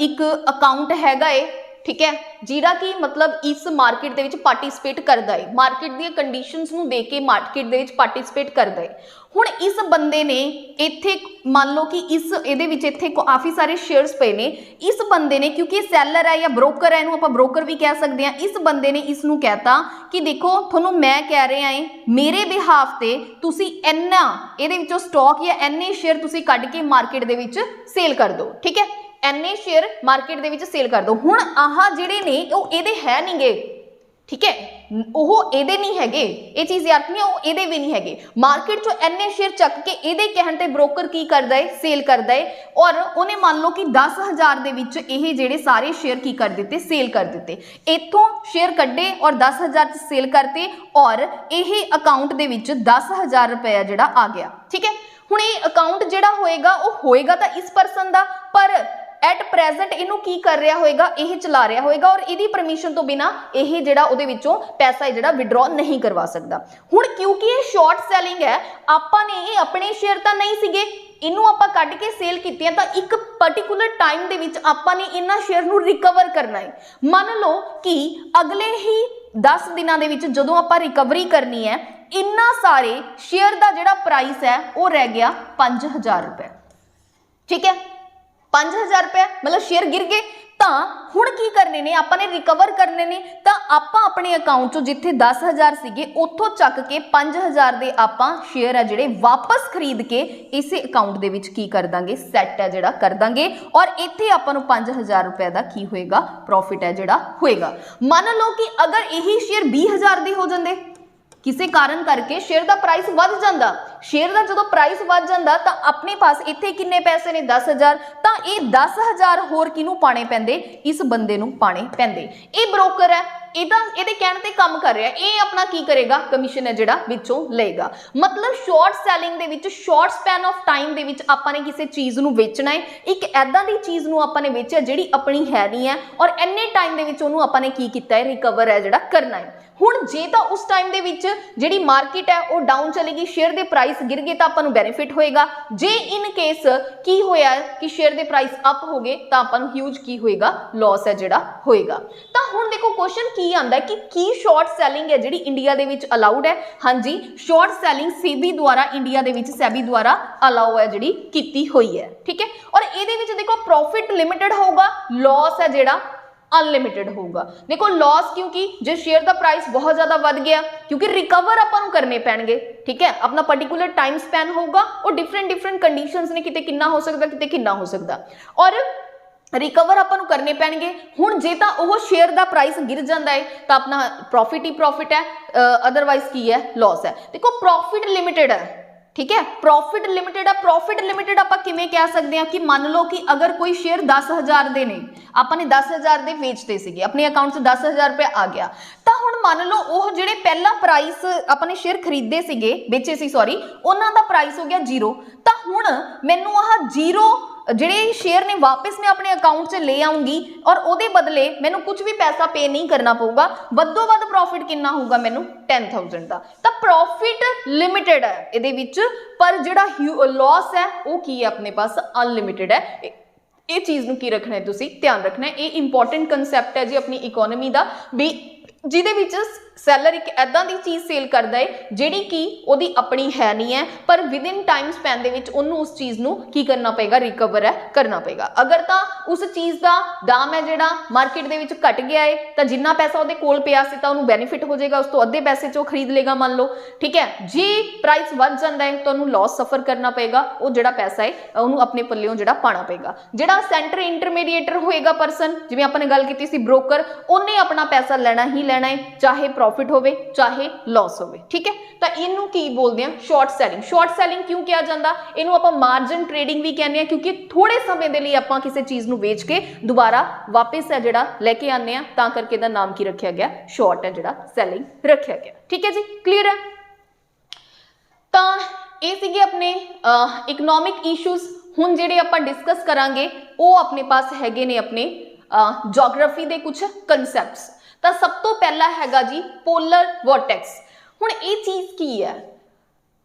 ਇੱਕ ਅਕਾਊਂਟ ਹੈਗਾ ਹੈ, ठीक है, जिहड़ा कि मतलब इस मार्केट दे विच पार्टिसिपेट करदा है, मार्केट दी कंडीशनस नूं देख के मार्केट दे विच पार्टिसिपेट करदा है। हुण इस बंदे ने इत्थे मान लो कि इस इहदे विच इत्थे काफ़ी सारे शेयर्स पे ने, इस बंदे ने क्योंकि सैलर है या ब्रोकर है, इहनूं आपां ब्रोकर भी कह सकते हैं, इस बंदे ने इसनूं कहता कि देखो तुहानूं मैं कह रहा है मेरे बिहाफ ते तुसीं इन्ना इहदे विचों स्टॉक या इन्ने शेयर तुसीं कढ के मार्केट दे विच सेल कर दो, ठीक है, इन्ने शेयर मार्केट दे विच सेल कर दो। हुण आह जिहड़े ने ओह इहदे है नहीं गे, ठीक है, ਉਹ ਇਹਦੇ नहीं हैगे, ये चीज़ याद नहीं, ਉਹ ਇਹਦੇ भी नहीं हैगे। मार्केट चो इन्ने शेयर चक के ਇਹਦੇ कहण ते ब्रोकर की करदा है, सेल करदा है, और उन्हें मान लो कि 10,000 ਦੇ ਵਿੱਚ ਇਹ ਜਿਹੜੇ ਸਾਰੇ शेयर की कर दिते, सेल कर दिते, इत्थों शेयर कड्डे और 10,000 च सेल करते और ਇਹ अकाउंट ਦੇ ਵਿੱਚ 10,000 रुपया ਜਿਹੜਾ आ गया, ठीक है। हुण ਇਹ अकाउंट ਜਿਹੜਾ होएगा ਉਹ होएगा ਤਾਂ इस परसन ਦਾ, पर एट प्रेजेंट इनू की कर रहा होएगा, यह चला रहा होएगा और इहदी परमिशन तो बिना यह जिहड़ा उहदे विचों पैसा है जिहड़ा विड्रॉ नहीं करवा सकदा। हुण क्योंकि ये शॉर्ट सैलिंग है, आपां ने ये अपने शेयर तां नहीं सीगे, इनू आपां कढ के सेल कीतियां तां एक पर्टिकुलर टाइम दे विच आपां ने इन्हां शेयर नूं रिकवर करना है। मान लो कि अगले ही 10 दिनां दे विच जदों आपां रिकवरी करनी है, इन्ना सारे शेयर दा जिहड़ा प्राइस है वो रह गया 5,000 रुपए, ठीक है, 5,000 रुपया मतलब शेयर गिर गए। तो हुण की करने ने आपां ने रिकवर करने ने, तो आपां अपने अकाउंट चों जिथे 10,000 सीगे उत्थों चक के 5,000 दे आपां शेयर है जिहड़े वापस खरीद के इस अकाउंट दे विच की कर दांगे, सैट है जिहड़ा कर दांगे, और इत्थे आपां नूं 5,000 रुपए दा की होएगा, प्रॉफिट है जिहड़ा होएगा। मान लो कि अगर यही शेयर 20,000 दे हो जांदे, किसी कारण करके शेयर का प्राइस वध जाता, शेयर का जो प्राइस वध जाता तो अपने पास इत्थे किन्ने पैसे ने 10,000, तो ये 10,000 होर किनू पाने पैंदे, इस बंदे नू पाने पैंदे। ये ब्रोकर है, ਇਹਦੇ ਕਹਿਣ ਤੇ ਕੰਮ ਕਰ ਰਿਹਾ, ਇਹ ਆਪਣਾ ਕੀ ਕਰੇਗਾ, ਕਮਿਸ਼ਨ ਹੈ ਜਿਹੜਾ ਵਿੱਚੋਂ ਲਏਗਾ। ਮਤਲਬ ਸ਼ਾਰਟ ਸੈਲਿੰਗ ਦੇ ਵਿੱਚ ਸ਼ਾਰਟ ਸਪੈਨ ਆਫ ਟਾਈਮ ਦੇ ਵਿੱਚ ਆਪਾਂ ਨੇ ਕਿਸੇ ਚੀਜ਼ ਨੂੰ ਵੇਚਣਾ ਹੈ, ਇੱਕ ਐਦਾਂ ਦੀ ਚੀਜ਼ ਨੂੰ ਆਪਾਂ ਨੇ ਵੇਚਿਆ ਜਿਹੜੀ ਆਪਣੀ ਹੈ ਨਹੀਂ ਹੈ, ਔਰ ਇੰਨੇ ਟਾਈਮ ਦੇ ਵਿੱਚ ਉਹਨੂੰ ਆਪਾਂ ਨੇ ਕੀ ਕੀਤਾ ਹੈ, ਰਿਕਵਰ ਹੈ ਜਿਹੜਾ ਕਰਨਾ ਹੈ। ਹੁਣ ਜੇ ਤਾਂ ਉਸ ਟਾਈਮ ਦੇ ਵਿੱਚ ਜਿਹੜੀ ਮਾਰਕੀਟ ਹੈ ਉਹ ਡਾਊਨ ਚਲੇਗੀ, ਸ਼ੇਅਰ ਦੇ ਪ੍ਰਾਈਸ ਗਿਰ ਗਏ ਤਾਂ ਆਪਾਂ ਨੂੰ ਬੈਨੀਫਿਟ ਹੋਏਗਾ। ਜੇ ਇਨ ਕੇਸ ਕੀ ਹੋਇਆ ਕਿ ਸ਼ੇਅਰ ਦੇ ਪ੍ਰਾਈਸ ਅਪ ਹੋ ਗਏ ਤਾਂ ਆਪਾਂ ਨੂੰ ਹਿਊਜ ਕੀ ਹੋਏਗਾ, ਲਾਸ ਹੈ ਜਿਹੜਾ ਹੋਏਗਾ। ਤਾਂ ਹੁਣ ਦੇਖੋ क्वेश्चन की आंदा है कि शॉर्ट सैलिंग है जिहड़ी इंडिया दे विच अलाउड है। हाँ जी, शॉर्ट सैलिंग सेबी द्वारा इंडिया दे विच सेबी द्वारा अलाउ है जिहड़ी कीती हुई है, ठीक है। और इहदे विच देखो प्रॉफिट लिमिटेड होगा, लॉस है जिहड़ा अनलिमिटेड होगा। देखो लॉस क्योंकि जो शेयर का प्राइस बहुत ज़्यादा बढ़ गया, क्योंकि रिकवर आपां नूं करने पैणगे, ठीक है, अपना पर्टिकुलर टाइम स्पैन होगा और डिफरेंट कंडीशनस ने, किते कितना हो सकता, किते कितना हो सकता, और रिकवर आपां नूं करने पैणगे। हुण जे तां ओह शेयर दा प्राइस गिर जांदा है तां अपना प्रॉफिट ही प्रॉफिट है, अदरवाइज की है, लॉस है। देखो प्रॉफिट लिमिटेड है, ठीक है, प्रॉफिट लिमिटेड है। प्रॉफिट लिमिटेड आपां किवें कह सकते हैं कि मान लो कि अगर कोई शेयर 10,000 दे ने, आपां ने 10,000 दे वेचते सीगे, अपने अकाउंट से 10,000 रुपया आ गया, तो हुण मान लो वो जिहड़े पहला प्राइस अपने शेयर खरीदे सीगे, बेचे सी सॉरी, उन्हां दा प्राइस हो गया 0, तो हुण मैनूं आह 0 ਜਿਹੜੇ शेयर ने वापस मैं अपने अकाउंट से ले आऊँगी और ਉਹਦੇ बदले मैनू कुछ भी पैसा पे नहीं करना पऊगा, वधों वध प्रॉफिट कितना होगा मैनू 10,000 का। तो प्रॉफिट लिमिटेड है ਇਹਦੇ ਵਿੱਚ, पर ਜਿਹੜਾ लॉस है वो की है अपने पास अनलिमिटेड है। ਇਹ चीज़ ਨੂੰ ਕੀ रखना है, तुसी ध्यान रखना है। ये इंपॉर्टेंट कंसैप्ट है जी अपनी इकोनॉमी का, भी ਜਿਹਦੇ ਵਿੱਚ सैलर एक ऐदां दी चीज़ सेल करदा है जिहड़ी कि ਉਹਦੀ अपनी है नहीं है, पर विद इन टाइम स्पैन ਦੇ ਵਿੱਚ ਉਹਨੂੰ उस चीज़ ਨੂੰ ਕੀ करना पेगा, रिकवर है करना पेगा। अगर ਤਾਂ उस चीज़ ਦਾ दाम है ਜਿਹੜਾ मार्केट ਦੇ ਵਿੱਚ घट गया है ਤਾਂ जिन्ना पैसा ਉਹਦੇ ਕੋਲ ਪਿਆ ਸੀ ਤਾਂ ਉਹਨੂੰ बेनिफिट हो जाएगा, उस तो अद्धे पैसे 'चों खरीद लेगा मान लो, ठीक है। जे प्राइस ਵੱਧ ਜਾਂਦਾ है तो ਉਹਨੂੰ लॉस सफर करना पेगा, ਉਹ ਜਿਹੜਾ पैसा है ਉਹਨੂੰ अपने पल्लियों ਜਿਹੜਾ पाना पेगा। ਜਿਹੜਾ सेंटर इंटरमीडिएटर होएगा पर्सन, जिवें ਆਪਾਂ ने गल कीती सी ब्रोकर, ਉਹਨੇ अपना पैसा लेना ही लेना है, चाहे प्रॉफिट होवे चाहे लॉस होवे, ठीक है। तो इनू की बोलते हैं, शॉर्ट सैलिंग। शॉर्ट सैलिंग क्यों किया जाता, इनू आपां मार्जिन ट्रेडिंग भी कहने, क्योंकि थोड़े समय के लिए आपां किसी चीज़ नू बेच के दोबारा वापस है जिहड़ा लेके आने आ, तां करके इहदा नाम की रखा गया, शॉर्ट है जिहड़ा सैलिंग रखा गया, ठीक है जी, क्लीयर है। तो ये सीगे अपने इकनॉमिक इशूज़। हुण जिहड़े आपां डिस्कस करांगे वो अपने पास हैगे ने अपने जोग्राफी के कुछ कंसैप्ट्स। तो सब तो पहला हैगा जी पोलर वॉर्टेक्स। हुण ये चीज़ की है,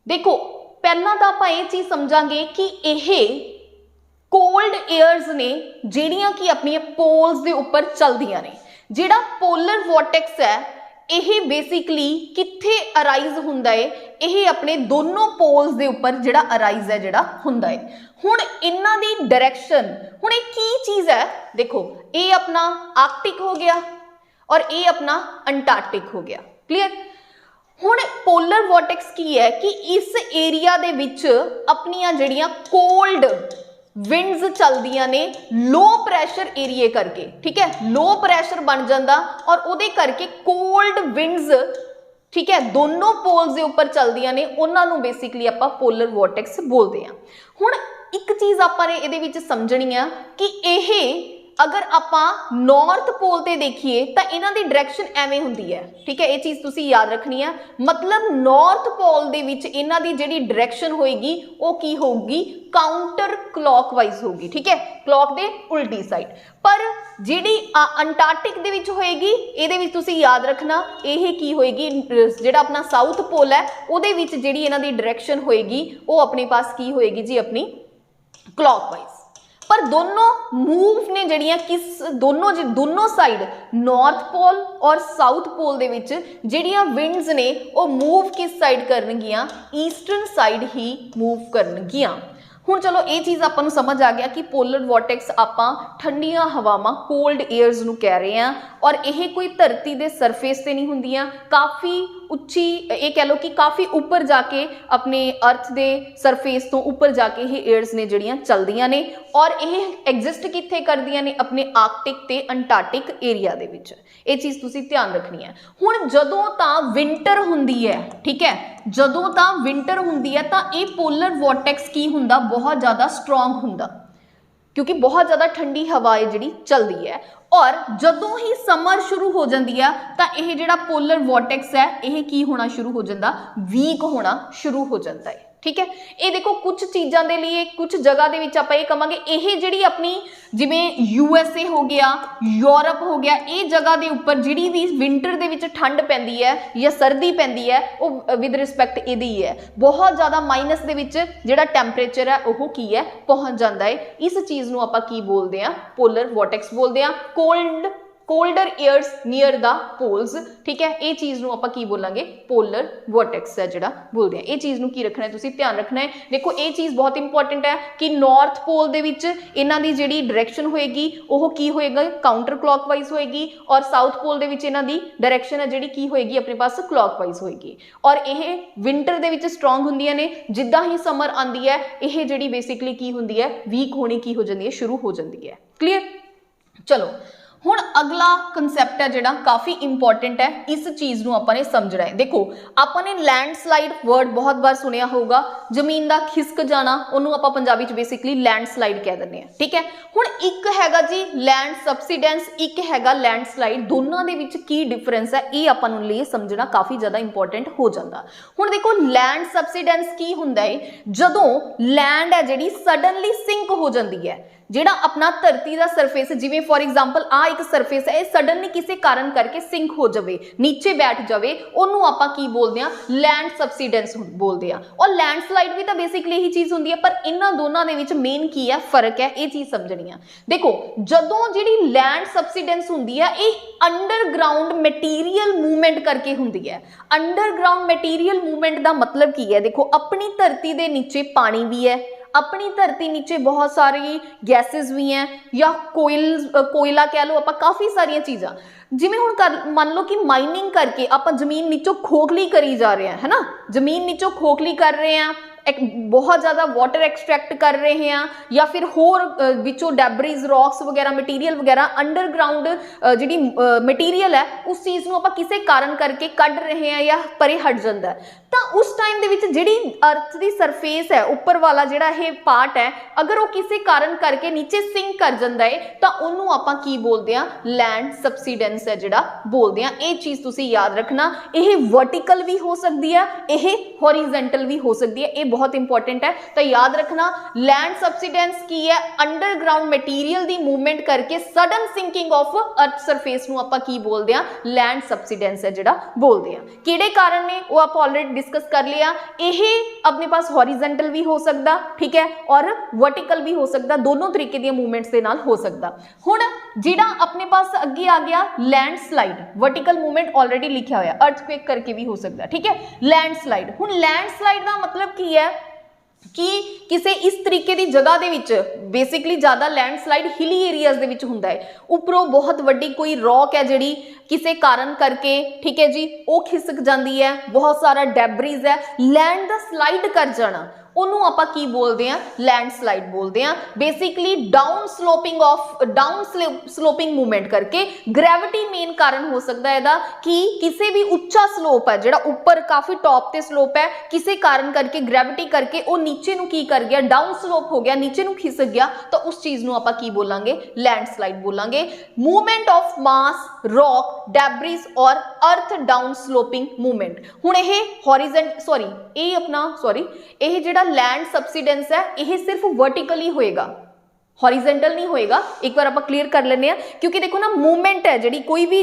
देखो पहला तो आपां ये चीज़ समझांगे कि यह ਕੋਲਡ ਏਅਰਸ ਨੇ ਜਿਹੜੀਆਂ ਕਿ ਆਪਣੀਆਂ ਪੋਲਸ ਦੇ ਉੱਪਰ ਚੱਲਦੀਆਂ ਨੇ। ਜਿਹੜਾ ਪੋਲਰ ਵੋਰਟੈਕਸ ਹੈ ਇਹ ਬੇਸਿਕਲੀ ਕਿੱਥੇ ਅਰਾਈਜ਼ ਹੁੰਦਾ ਹੈ, ਇਹ ਆਪਣੇ ਦੋਨੋਂ ਪੋਲਸ ਦੇ ਉੱਪਰ ਜਿਹੜਾ ਅਰਾਈਜ਼ ਹੈ ਜਿਹੜਾ ਹੁੰਦਾ ਹੈ। ਹੁਣ ਇਹਨਾਂ ਦੀ ਡਾਇਰੈਕਸ਼ਨ, ਹੁਣ ਇਹ ਕੀ ਚੀਜ਼ ਹੈ, ਦੇਖੋ ਇਹ ਆਪਣਾ ਆਰਕਟਿਕ ਹੋ ਗਿਆ ਔਰ ਇਹ ਆਪਣਾ ਅੰਟਾਰਕਟਿਕ ਹੋ ਗਿਆ, ਕਲੀਅਰ। ਹੁਣ ਪੋਲਰ ਵੋਰਟੈਕਸ ਕੀ ਹੈ ਕਿ ਇਸ ਏਰੀਆ ਦੇ ਵਿੱਚ ਆਪਣੀਆਂ ਜਿਹੜੀਆਂ ਕੋਲਡ ਵਿੰਡਸ ਚੱਲਦੀਆਂ ਨੇ लो ਪ੍ਰੈਸ਼ਰ ਏਰੀਏ ਕਰਕੇ, ठीक है, लो ਪ੍ਰੈਸ਼ਰ ਬਣ ਜਾਂਦਾ ਔਰ ਉਹਦੇ ਕਰਕੇ ਕੋਲਡ ਵਿੰਡਸ, ठीक है, ਦੋਨੋਂ ਪੋਲਸ ਦੇ ਉੱਪਰ ਚੱਲਦੀਆਂ ਨੇ, ਉਹਨਾਂ ਨੂੰ ਬੇਸਿਕਲੀ ਆਪਾਂ ਪੋਲਰ ਵੋਰਟੈਕਸ ਬੋਲਦੇ ਹਾਂ। ਹੁਣ ਇੱਕ ਚੀਜ਼ ਆਪਾਂ ਨੇ ਇਹਦੇ ਵਿੱਚ ਸਮਝਣੀ ਆ ਕਿ ਇਹ अगर ਆਪਾਂ नॉर्थ पोल ਤੇ देखिए ਤਾਂ ਇਹਨਾਂ ਦੀ ਡਾਇਰੈਕਸ਼ਨ ਐਵੇਂ ਹੁੰਦੀ ਹੈ, ਠੀਕ ਹੈ, ਇਹ ਚੀਜ਼ ਤੁਸੀਂ ਯਾਦ ਰੱਖਣੀ ਹੈ। ਮਤਲਬ नॉर्थ पोल ਦੇ ਵਿੱਚ ਇਹਨਾਂ ਦੀ ਜਿਹੜੀ ਡਾਇਰੈਕਸ਼ਨ ਹੋਏਗੀ ਉਹ ਕੀ ਹੋਊਗੀ, ਕਾਊਂਟਰ ਕਲੌਕਵਾਈਜ਼ ਹੋਊਗੀ, ਠੀਕ ਹੈ, ਕਲੌਕ ਦੇ ਉਲਟੀ ਸਾਈਡ। ਪਰ ਜਿਹੜੀ ਅੰਟਾਰਕਟਿਕ ਦੇ ਵਿੱਚ ਹੋਏਗੀ ਇਹਦੇ ਵਿੱਚ ਤੁਸੀਂ ਯਾਦ ਰੱਖਣਾ ਇਹ ਕੀ ਹੋਏਗੀ, ਜਿਹੜਾ ਆਪਣਾ ਸਾਊਥ ਪੋਲ ਹੈ ਉਹਦੇ ਵਿੱਚ ਜਿਹੜੀ ਇਹਨਾਂ ਦੀ ਡਾਇਰੈਕਸ਼ਨ ਹੋਏਗੀ ਉਹ ਆਪਣੇ ਪਾਸ ਕੀ ਹੋਏਗੀ ਜੀ, ਆਪਣੀ ਕਲੌਕਵਾਈਜ਼। पर दोनों मूव ने जड़ियां किस दोनों साइड नॉर्थ पोल और साउथ पोल दे विच जड़ियां विंड्स ने वो मूव किस साइड करनगियां, ईस्टर्न साइड ही मूव करनगियां। हुण चलो ये चीज़ आपां नूं समझ आ गया कि पोलर वॉर्टेक्स आपां ठंडियां हवावां कोल्ड एयर्स नूं कह रहे हैं और यह कोई धरती के सरफेस ते नहीं हुंदियां, काफ़ी उच्ची, ये कह लो कि काफ़ी उपर जाके अपने अर्थ के सरफेस तो उपर जाके ये एयर्स ने जड़ियां चलदियां ने और ये एग्जिस्ट कित्थे करदियां ने, अपने आर्कटिक ते अंटार्कटिक एरिया दे विच। ये चीज़ तुसी ध्यान रखनी है। हुण जदों तां विंटर हुंदी है, ठीक है, जदों तां विंटर हुंदी है तां ये पोलर वॉर्टेक्स की हुंदा, बहुत ज़्यादा स्ट्रोंग हुंदा क्योंकि बहुत ज़्यादा ठंडी हवा है जिहड़ी चलदी है। और जदों ही समर शुरू हो जाती है तो यह जिहड़ा पोलर वॉर्टेक्स है यह की होना शुरू हो जाता, वीक होना शुरू हो जाता है, ठीक है। ये देखो कुछ चीज़ों के लिए कुछ जगह दे विच आपां ये कहांगे यह जिहड़ी अपनी जिवें यूएसए हो गया, यूरोप हो गया, ये जगह के उपर जिहड़ी भी विंटर दे विच ठंड पैंदी है या सर्दी पैंदी है वो विद रिस्पैक्ट इहदी है, बहुत ज़्यादा माइनस दे विच जिहड़ा टैंपरेचर है वो की है पहुँच जाता है। इस चीज़ नूं आपां की बोलते हैं, पोलर वॉर्टेक्स बोलते हैं। Colder airs near the poles, ठीक है, ये चीज़ नूं आपां की बोलांगे, पोलर वॉर्टेक्स है जिहड़ा बोलते हैं। ये चीज़ नूं की रखना है, तुसीं ध्यान रखना है। देखो ये चीज़ बहुत इंपॉर्टेंट है कि नॉर्थ पोल दे विच इन्हां दी जिहड़ी डायरैक्शन होएगी वो की होएगा, काउंटर क्लॉकवाइज होएगी और साउथ पोल दे विच इन्हां दी डायरैक्शन है जिहड़ी की होएगी, अपने पास क्लॉकवाइज होएगी। और यह विंटर दे विच स्ट्रोंग हुंदियां ने, जिद्दां ही समर आंदी है यह जिहड़ी बेसिकली की हुंदी है, वीक होनी की हो जाती है, शुरू हो जाती है। क्लीयर, चलो हुण अगला कंसैप्ट है जिहड़ा काफ़ी इंपॉर्टेंट है, इस चीज़ नूं आपां ने समझना है। देखो आपां ने लैंडस्लाइड वर्ड बहुत बार सुनिया होगा, जमीन का खिसक जाना, उन्होंने आपां पंजाबी च बेसिकली लैंडस्लाइड कह दिंदे हैं, ठीक है। हुण एक हैगा जी लैंड सबसिडेंस, एक हैगा लैंडस्लाइड, दोनों दे विच की डिफरेंस है ये आपां नूं लिए समझना काफ़ी ज़्यादा इंपॉर्टेंट हो जाता। हुण देखो लैंड सबसिडेंस की हुंदा है, जदों लैंड है जिहड़ी सडनली सिंक हो जाती है, जिहड़ा अपना धरती का सरफेस, जिवें फॉर एग्जाम्पल आ एक सरफेस है, सडनली किसी कारण करके सिंक हो जाए, नीचे बैठ जाए, उन्होंने आपां की बोलते हैं, लैंड सबसिडेंस बोलते हैं। और लैंडस्लाइड भी तो बेसिकली यही चीज़ होंदी है, पर इन्हां दोनों दे विच मेन की है फर्क है, ये चीज़ समझनी है। देखो जदों जिहड़ी लैंड सबसिडेंस होंदी है ये अंडरग्राउंड मटीरियल मूवमेंट करके होंदी है। अंडरग्राउंड मटीरियल मूवमेंट का मतलब की है, देखो अपनी धरती के नीचे पानी भी है, अपनी धरती नीचे बहुत सारी गैसेस भी हैं या कोयला कह लो, आप काफ़ी सारिया चीज़ा जिमें हुण कर मान लो कि माइनिंग करके आप जमीन नीचों खोखली करी जा रहे हैं, है ना, जमीन नीचों खोखली कर रहे हैं, एक बहुत ज़्यादा वाटर एक्सट्रैक्ट कर रहे हैं या फिर होर विचों डैबरीज रॉक्स वगैरह मटीरियल वगैरह अंडरग्राउंड जी मटीरियल है उस चीज़ को आप किसी कारण करके कढ़ रहे हैं या परे हट जाता है, तो उस टाइम दे विच जिहड़ी अर्थ की सरफेस है उपर वाला जिहड़ा ये पार्ट है अगर वो किसी कारण करके नीचे सिंक कर जाता है तो उन्होंने आपां की बोलते हैं, लैंड सबसिडेंस है जिहड़ा बोलते हैं। ये चीज़ तुसीं याद रखना, ये वर्टिकल भी हो सकती है, ये हॉरिजेंटल भी हो सकती है, ये बहुत इंपॉर्टेंट है। तो याद रखना लैंड सबसिडेंस की है, अंडरग्राउंड मटीरियल की मूवमेंट करके sudden sinking of earth surface नूं आपां की बोलते हैं, लैंड सबसिडेंस है जिहड़ा बोलते हैं। किहड़े कारण ने वो आप ऑलरेडी डिस्कस कर लिया। यह अपने पास हॉरिजेंटल भी हो सकता, ठीक है, और वर्टिकल भी हो सकता, दोनों तरीके दी मूवमेंट्स दे नाल हो सकता। हुण जिहड़ा अपने पास अगे आ गया लैंडस्लाइड, वर्टिकल मूवमेंट ऑलरेडी लिखा होया, अर्थक्वेक करके भी हो सकता, ठीक है। लैंडस्लाइड, हुण लैंडस्लाइड का मतलब की है कि किसी इस तरीके की जगह दे विच बेसिकली ज़्यादा लैंडस्लाइड हिली एरियाज दे विच हुंदा है, उपरों बहुत वड्डी कोई रॉक है जिहड़ी किसी कारण करके, ठीक है जी, वो खिसक जाती है, बहुत सारा डैबरीज है, लैंड दा स्लाइड कर जाना, ਉਹਨੂੰ ਆਪਾਂ ਕੀ ਬੋਲਦੇ ਆ, लैंडस्लाइड बोलते हैं। बेसिकली डाउन स्लोपिंग मूवमेंट करके ग्रैविटी मेन कारण हो सकता है ਇਹਦਾ कि किसी भी उच्चा स्लोप है ਜਿਹੜਾ ऊपर काफी टॉप ਤੇ स्लोप है, किसी कारण करके ग्रैविटी करके ਉਹ नीचे ਨੂੰ ਕੀ कर गया, डाउन स्लोप हो गया, नीचे ਨੂੰ खिसक गया, तो उस चीज ਨੂੰ ਆਪਾਂ ਕੀ ਬੋਲਾਂਗੇ, लैंडस्लाइड बोलांगे। Movement of mass, rock, debris और अर्थ डाउन स्लोपिंग मूवमेंट। हुण ਇਹ ਇਹ ਜਿਹੜਾ लैंड सबसिडेंस है यह सिर्फ वर्टिकली होएगा, हॉरिजेंटल नहीं होएगा। एक बार आप क्लीयर कर लेने हैं, क्योंकि देखो ना मूवमेंट है जी, कोई भी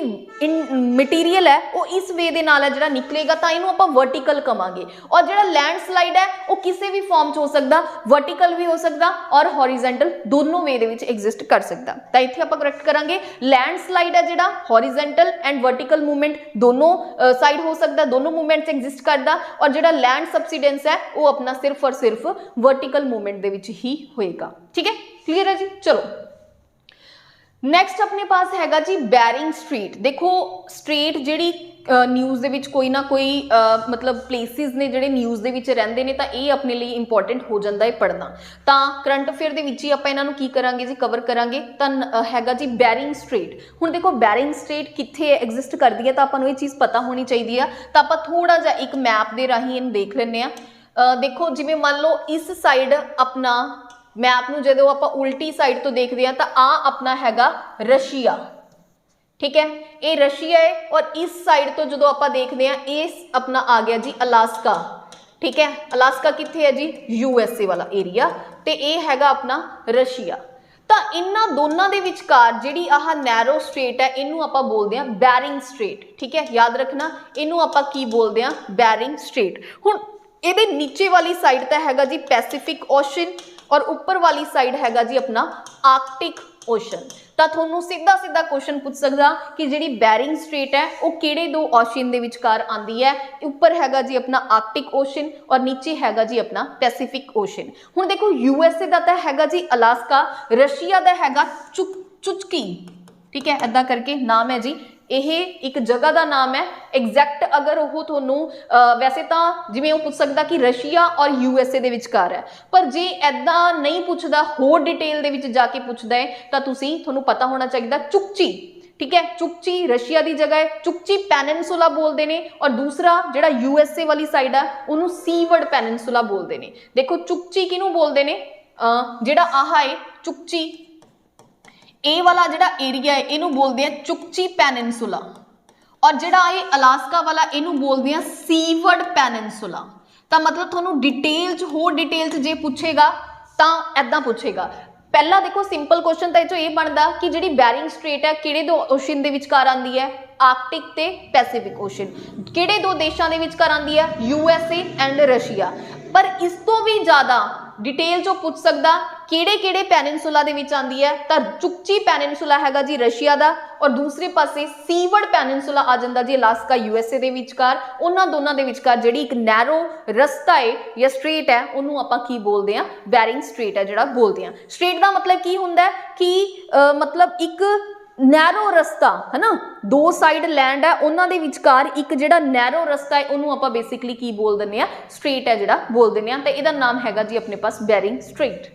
मटीरियल है वो इस वे दे नाल है निकलेगा, तो इनू आप वर्टिकल कवांगे। और जो लैंडस्लाइड है वो किसी भी फॉर्म च हो सकता, वर्टिकल भी हो सकता और हॉरिजेंटल, दोनों वे दे विच एग्जिस्ट कर सकता। तो इत्थे आप करैक्ट करांगे, लैंडस्लाइड है जिहड़ा हॉरिजेंटल एंड वर्टिकल मूवमेंट दोनों साइड हो सकता, दोनों मूवमेंट्स एग्जिस्ट करता, और जिहड़ा लैंड सबसिडेंस है वो अपना सिर्फ और सिर्फ वर्टिकल मूवमेंट दे विच ही होएगा, ठीक है, क्लियर है जी। चलो नैक्सट अपने पास हैगा जी बैरिंग स्ट्रीट। देखो स्ट्रेट जिहड़ी न्यूज़ दे विच कोई ना कोई मतलब प्लेसिस ने जिहड़े न्यूज़ दे विच रहिंदे ने, तां इह अपने लिए इंपॉर्टेंट हो जाता है पढ़ना। तां करंट अफेयर दे विच ही आपां इन्हां नूं की करांगे जी, कवर करांगे। तां हैगा जी बैरिंग स्ट्रेट। हुण देखो बैरिंग स्ट्रेट कित्थे एग्जिस्ट करदी है, तां आपां नूं इह चीज़ पता होनी चाहिदी है। तां आपां थोड़ा जिहा एक मैप दे राहीं इहनूं देख लैंदे आ। देखो जिवें मान लो इस साइड अपना मैप नूं जदों आपां उल्टी साइड तो देखते हैं, तो आ अपना हैगा रशिया, ठीक है, ये रशिया है। और इस साइड तो जो आप देखते हैं ये अपना आ गया जी अलास्का, ठीक है। अलास्का कित्थे है जी, यूएसए वाला एरिया, तो ये हैगा अपना रशिया। तो इन्हां दोनों के विचकार जिहड़ी आह नैरो स्ट्रेट है, इनू आपां बोलते हैं बैरिंग स्ट्रेट, ठीक है, याद रखना, इनू आपां की बोलते हैं, बैरिंग स्ट्रेट। हुण इहदे नीचे वाली साइड तो हैगा जी पैसिफिक ओशन, और ऊपर वाली साइड हैगा जी अपना आर्कटिक ओशन। तो थोनों सीधा सीधा क्वेश्चन पूछ सकता कि जिहड़ी बैरिंग स्ट्रेट है वो किहड़े दो ओशन दे विचकार आंदी है, ऊपर हैगा जी अपना आर्कटिक ओशन और नीचे हैगा जी अपना पैसिफिक ओशन। हुण देखो यूएसए दा तां हैगा जी अलास्का, रशिया दा हैगा चुचकी, ठीक है, इदां करके नाम है जी। यह एक जगह का नाम है, एग्जैक्ट अगर वो थोनों वैसे तो जिवें वो पूछ सकता कि रशिया और यूएसए दे विचकार है, पर जे ऐदा नहीं पूछता, होर डिटेल दे विच जाके पूछता है, तो तुसीं थोनों पता होना चाहिए चुकची, ठीक है, चुकची रशिया की जगह है, चुकची पैनिनसुला बोलते हैं, और दूसरा जिहड़ा यूएसए वाली साइड है उन्होंने सीवर्ड पैनिनसुला बोलते हैं। देखो चुकची किनू बोलते हैं, जिहड़ा आह है चुकची, ए वाला जिहड़ा एरिया है इनू बोलते हैं चुकची पैनिनसुला, और जिहड़ा ये अलास्का वाला इनू बोलते हैं सीवर्ड पैनिनसुला। तो मतलब थोनों डिटेल च होर डिटेल च जे पूछेगा तो ऐदा पूछेगा। पहला देखो सिंपल क्वेश्चन तो ये बनता कि जिहड़ी बैरिंग स्ट्रेट है किहड़े दो ओशन दे विचकार आंदी है, आर्कटिक ते पैसिफिक ओशन। किहड़े दो देशों के विचकार आंदी है, यूएसए एंड रशिया। पर इस तो भी ज़्यादा डिटेल जो पूछ सकता किहड़े किहड़े पैनिनसुला दे विच आंदी है, तो चुकची पैनिनसुला हैगा जी रशिया दा, और दूसरे पासे सीवर्ड पैनिनसुला आ जांदा जी अलास्का यूएसए दे विचकार। उन्हां दोनां दे विचकार जिहड़ी एक नैरो रस्ता है या स्ट्रेट है उन्होंने आपां की बोलते हैं, बैरिंग स्ट्रेट है जिहड़ा बोलते हैं। स्ट्रेट का मतलब की हुंदा है कि मतलब एक नैरो रस्ता है ना, दो साइड लैंड है उन्हां दे विचकार एक जिहड़ा नैरो रस्ता है उन्होंने आपां बेसिकली की बोल दिंदे आ, स्ट्रेट है जिहड़ा बोल दिंदे आ। तो इहदा नाम हैगा जी अपने पास बैरिंग स्ट्रेट।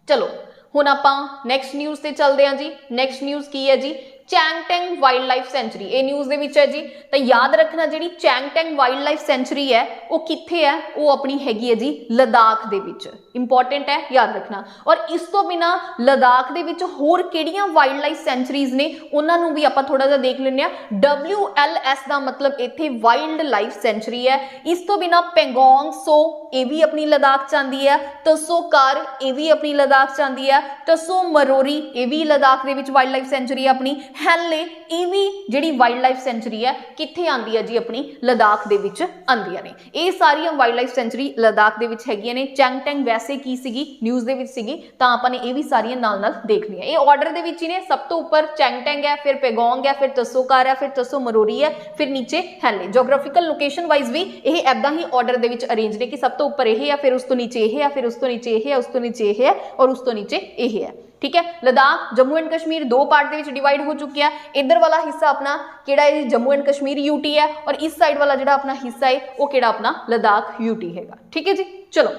चलो हुण आपां नैक्सट न्यूज़ ते चलदे हां जी। नैक्सट न्यूज़ की है जी, चैंगटेंग वाइल्ड लाइफ सेंचुरी, ये न्यूज़ दे विच है जी। तो याद रखना जिहड़ी चैंगटेंग वाइल्ड लाइफ सेंचुरी है वो कित्थे है, वो अपनी हैगी है जी लद्दाख दे विच। इंपॉर्टेंट है, याद रखना। और इस तो बिना लद्दाख दे विच होर किहड़ियां वाइल्ड लाइफ सेंचुरीज ने उन्हां नूं भी आपां थोड़ा जिहा देख लैंदे आ। WLS दा मतलब इत्थे वाइल्ड लाइफ सेंचुरी है। इस तो बिना पेंगोंग सो ये भी अपनी लद्दाख च आंदी है, तसो कार ये भी अपनी लद्दाख च आंदी है, तसो मरोरी ये भी लद्दाख दे विच वाइल्ड लाइफ सेंचुरी है अपनी। ਹੈਨਲੇ ਇਹ ਵੀ ਜਿਹੜੀ ਵਾਈਲਡ ਲਾਈਫ ਸੈਂਚੁਰੀ ਹੈ ਕਿੱਥੇ ਆਂਦੀ ਹੈ ਜੀ ਆਪਣੀ ਲਦਾਖ ਦੇ ਵਿੱਚ ਆਂਦੀਆਂ ਨੇ। ਇਹ ਸਾਰੀਆਂ ਵਾਈਲਡ ਲਾਈਫ ਸੈਂਚੁਰੀ ਲਦਾਖ ਦੇ ਵਿੱਚ ਹੈਗੀਆਂ ਨੇ। ਚੈਂਗਟੈਂਗ ਵੈਸੇ ਕੀ ਸੀਗੀ ਨਿਊਜ਼ ਦੇ ਵਿੱਚ ਸੀਗੀ ਤਾਂ ਆਪਾਂ ਨੇ ਇਹ ਵੀ ਸਾਰੀਆਂ ਨਾਲ ਨਾਲ ਦੇਖਣੀਆਂ। ਇਹ ਆਰਡਰ ਦੇ ਵਿੱਚ ਹੀ ਨੇ, ਸਭ ਤੋਂ ਉੱਪਰ ਚੈਂਗਟੈਂਗ ਹੈ, ਫਿਰ ਪੈਗੋਂਗ ਹੈ, ਫਿਰ ਤਸੋਕਾਰ ਹੈ, ਫਿਰ ਤਸੋ ਮਰੋਰੀ ਹੈ, ਫਿਰ ਨੀਚੇ ਹੈਨਲੇ। ਜੀਓਗ੍ਰਾਫਿਕਲ ਲੋਕੇਸ਼ਨ ਵਾਈਜ਼ ਵੀ ਇਹ ਐਦਾਂ ਹੀ ਆਰਡਰ ਦੇ ਵਿੱਚ ਅਰੇਂਜ ਨੇ ਕਿ ਸਭ ਤੋਂ ਉੱਪਰ ਇਹ ਹੈ, ਫਿਰ ਉਸ ਤੋਂ ਨੀਚੇ ਇਹ ਹੈ, ਫਿਰ ਉਸ ਤੋਂ ਨੀਚੇ ਇਹ ਹੈ, ਉਸ ਤੋਂ ਨੀਚੇ ਇਹ ਹੈ ਔਰ ਉਸ ਤੋਂ नीचे ਇਹ ਹੈ। ठीक है, लद्दाख जम्मू एंड कश्मीर दो पार्ट के डिवाइड हो चुके हैं। इधर वाला हिस्सा अपना केड़ा है जम्मू एंड कश्मीर यूटी है और इस साइड वाला जो अपना हिस्सा है वो केड़ा अपना लद्दाख यूटी है। ठीक है जी, चलो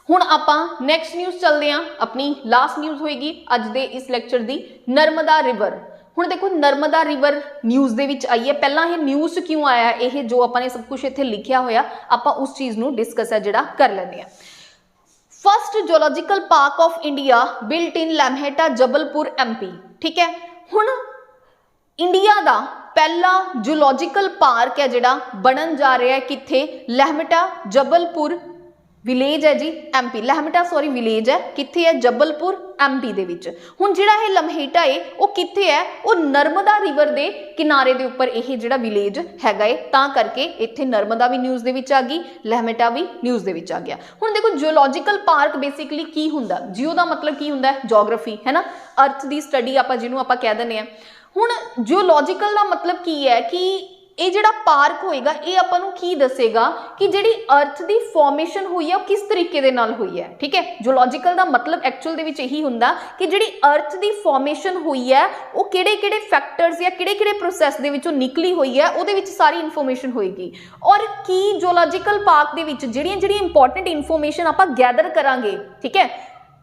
हुण आपां नैक्सट न्यूज़ चलते हैं। अपनी लास्ट न्यूज़ होएगी अज दे इस लैक्चर दी नर्मदा रिवर। हुण देखो नर्मदा रिवर न्यूज़ दे विच आई है। पहला ये न्यूज़ क्यों आया ये जो आपां ने सब कुछ इत्थे लिखिया होया आपां उस चीज़ नूं डिस्कस है जिहड़ा कर लैंदे आ। First geological park of India built in Lamheta Jabalpur MP। ठीक है, हुण इंडिया दा पहला जूलॉजिकल पार्क है जिहड़ा बनन जा रहा है कित्थे लहमटा जबलपुर विलेज है जी MP। लहमटा सॉरी विलेज है कित्थे है जबलपुर MP दे विच। हुण जिहड़ा ये लम्हेटा है वो कित्थे है वो नर्मदा रिवर दे किनारे दे उपर ये जिहड़ा विलेज हैगा है तां करके इत्थे नर्मदा भी न्यूज़ दे विच आ गई, लहमेटा भी न्यूज़ दे विच आ गया। हुण देखो जियोलॉजिकल पार्क बेसिकली की हुंदा, जियो दा मतलब की हुंदा है जोग्राफी है ना, अर्थ दी स्टडी आपां जिहनूं आपां कह दिंदे आ। हुण जियोलॉजिकल दा मतलब की है कि ਇਹ ਜਿਹੜਾ ਪਾਰਕ ਹੋਏਗਾ ਇਹ ਆਪਾਂ ਨੂੰ ਕੀ ਦੱਸੇਗਾ ਕਿ ਜਿਹੜੀ ਅਰਥ ਦੀ ਫਾਰਮੇਸ਼ਨ ਹੋਈ ਹੈ ਉਹ ਕਿਸ ਤਰੀਕੇ ਦੇ ਨਾਲ ਹੋਈ ਹੈ। ਠੀਕ ਹੈ, ਜਿਓਲॉजिकल ਦਾ ਮਤਲਬ ਐਕਚੁਅਲ ਦੇ ਵਿੱਚ ਇਹੀ ਹੁੰਦਾ ਕਿ ਜਿਹੜੀ ਅਰਥ ਦੀ ਫਾਰਮੇਸ਼ਨ ਹੋਈ ਹੈ ਉਹ ਕਿਹੜੇ-ਕਿਹੜੇ ਫੈਕਟਰਸ ਜਾਂ ਕਿਹੜੇ-ਕਿਹੜੇ ਪ੍ਰੋਸੈਸ ਦੇ ਵਿੱਚੋਂ ਨਿਕਲੀ ਹੋਈ ਹੈ ਉਹਦੇ ਵਿੱਚ ਸਾਰੀ ਇਨਫੋਰਮੇਸ਼ਨ ਹੋਏਗੀ। ਔਰ ਕੀ ਜਿਓਲॉजिकल ਪਾਰਕ ਦੇ ਵਿੱਚ ਜਿਹੜੀਆਂ ਇੰਪੋਰਟੈਂਟ ਇਨਫੋਰਮੇਸ਼ਨ ਆਪਾਂ ਗੈਦਰ ਕਰਾਂਗੇ, ਠੀਕ ਹੈ,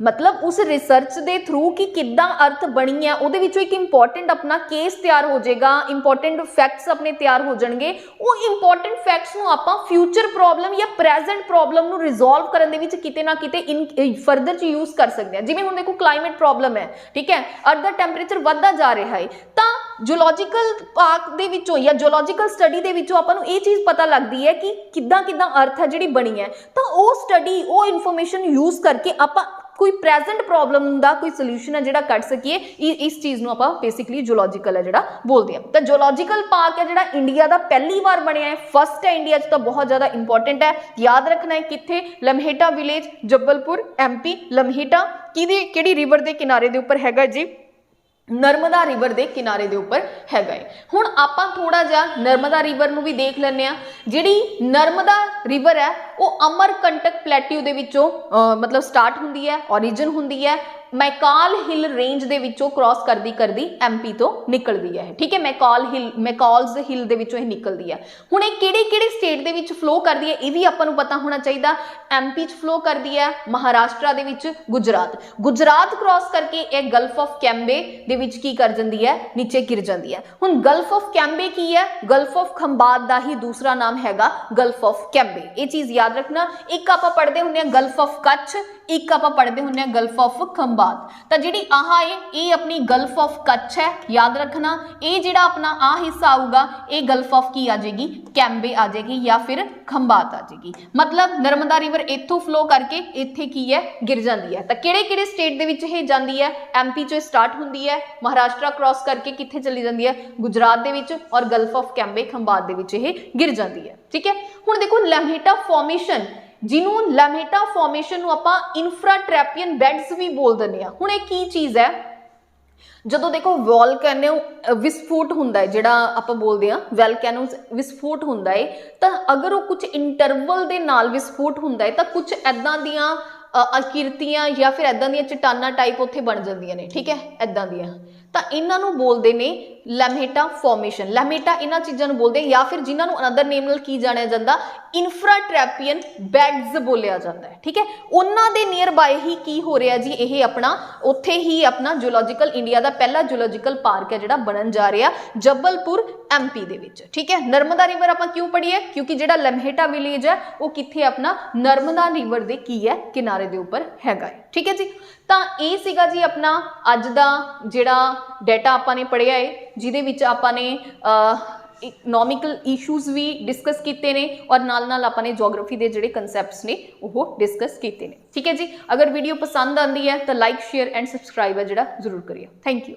मतलब उस रिसर्च के थ्रू कि किद्दां अर्थ बनी है उहदे विचों एक इंपॉर्टेंट अपना केस तैयार हो जाएगा, इंपॉर्टेंट फैक्ट्स अपने तैयार हो जाएंगे। वो इंपॉर्टेंट फैक्ट्स नूं आपां फ्यूचर प्रॉब्लम या प्रेजेंट प्रॉब्लम नूं रिजॉल्व करन दे विच किते ना किते इन फर्दर च यूज कर सकते हैं। जिवें हुण देखो क्लाइमेट प्रॉब्लम है, ठीक है, अर्थ दा टैंपरेचर वधदा जा रहा है तां जियोलॉजिकल पार्क दे विचों या जियोलॉजिकल स्टडी दे विचों आपां नूं इह चीज़ पता लगदी है कि किद्दां किद्दां अर्थ है जिहड़ी बनी है तां ओह स्टडी ओह इन्फॉर्मेशन यूज करके आपां कोई प्रेजेंट प्रॉब्लम का कोई सोल्यूशन है जिहड़ा कढ सकीए। इस चीज़ नूं आपां बेसिकली जियोलॉजिकल है जिहड़ा बोलते हैं। तो जियोलॉजिकल पार्क है जिहड़ा इंडिया का पहली बार बनया है, फस्ट है इंडिया तो बहुत ज़्यादा इंपॉर्टेंट है, याद रखना है कित्थे लम्हेटा विलेज जबलपुर MP। लम्हेटा किहड़ी रिवर के किनारे के उपर हैगा जी, नर्मदा रिवर के किनारे के उपर हैगा है। हुण आपां थोड़ा जिहा नर्मदा रिवर नूं भी देख लैंदे आ। जिहड़ी नर्मदा रिवर है वो अमरकंटक प्लेट्यू दे विचों मतलब स्टार्ट हुंदी है, ओरिजिन हुंदी है मैकाल हिल रेंज दे विचों क्रॉस करदी MP तो निकलदी है। ठीक है, मैकाल्स हिल दे विचों निकलदी है। हुण इह किहड़े स्टेट दे विच फ्लो करदी है ये भी आपां नूं पता होना चाहिए। MP च फ्लो करदी है, महाराष्ट्र दे विच गुजरात क्रॉस करके एक गल्फ ऑफ कैम्बे दे विच की कर जांदी है, नीचे गिर जांदी है। हुण गल्फ ऑफ कैम्बे की है, गल्फ ऑफ खंबात दा ही दूसरा नाम हैगा गल्फ ऑफ कैम्बे। ये चीज़ याद रखना। एक आपां पढ़दे हुंदे हां गल्फ ऑफ कच्छ, एक आपां पढ़दे हुंदे हां गल्फ ऑफ खंबात। तो जिहड़ी आह है ये अपनी गल्फ ऑफ कच्छ है, याद रखना। ये जिहड़ा अपना आ हिस्सा आऊगा ये गल्फ ऑफ की आ जाएगी कैम्बे आ जाएगी या फिर खंबात आ जाएगी। मतलब नर्मदा रिवर इत्थों फ्लो करके इत्थे की है गिर जाती है। तो किहड़े-किहड़े स्टेट दे विच ये जाती है, MP चों स्टार्ट हुंदी है, महाराष्ट्र क्रॉस करके कित्थे चली जाती है गुजरात दे विच और गल्फ ऑफ कैम्बे खंबात दे विच ये गिर जाती है। ठीक है, हुण देखो लम्हेटा फॉर्मेशन जिन्हों लम्हेटा फॉर्मेशन आपां इंफ्राट्रैपियन बेड्स भी बोल दिंदे आ। हुण इह की चीज़ है, जदों देखो वोल्केनो विस्फोट हुंदा है जिहड़ा आपां बोलदे आ वोल्केनो विस्फोट हुंदा है तां अगर वो कुछ इंटरवल दे नाल विस्फोट हुंदा है तां कुछ इदां दियां आकृतियां या फिर इदां दियां चट्टाना टाइप उत्थे बन जांदियां ने। ठीक है, इदां दियां तां इन्हां नूं बोलदे ने लम्हेटा फॉर्मेशन। लम्हेटा इन्हां चीज़ां नूं बोलदे या फिर जिन्हां नूं अनदर नेम नाल की जाणिया जांदा इंफ्राट्रैपियन बेड्स बोलिया जाता है। ठीक है, उन्हां दे नियर बाय ही की हो रहा जी ये अपना उत्थे ही अपना जियोलॉजिकल इंडिया का पहला जियोलॉजिकल पार्क है जिहड़ा बनन जा रहा जबलपुर MP दे विच। ठीक है, नर्मदा रिवर आपां क्यों पढ़ी है क्योंकि जिहड़ा लम्हेटा विलेज है वो कित्थे अपना नर्मदा रिवर दे की है किनारे दे उपर हैगा है। ठीक है जी, तां ये सीगा जी अपना अज दा जिहड़ा डाटा आपां ने पढ़िया है जिहदे विच आपां ने इकनॉमिकल इशूज़ भी डिस्कस किए ने और नाल नाल आपां ने जोग्राफी के जिहड़े कंसैप्ट्स ने वो डिस्कस किए ने। ठीक है जी, अगर वीडियो पसंद आती है तो लाइक शेयर एंड सबसक्राइब है जिहड़ा जरूर करिए। Thank you.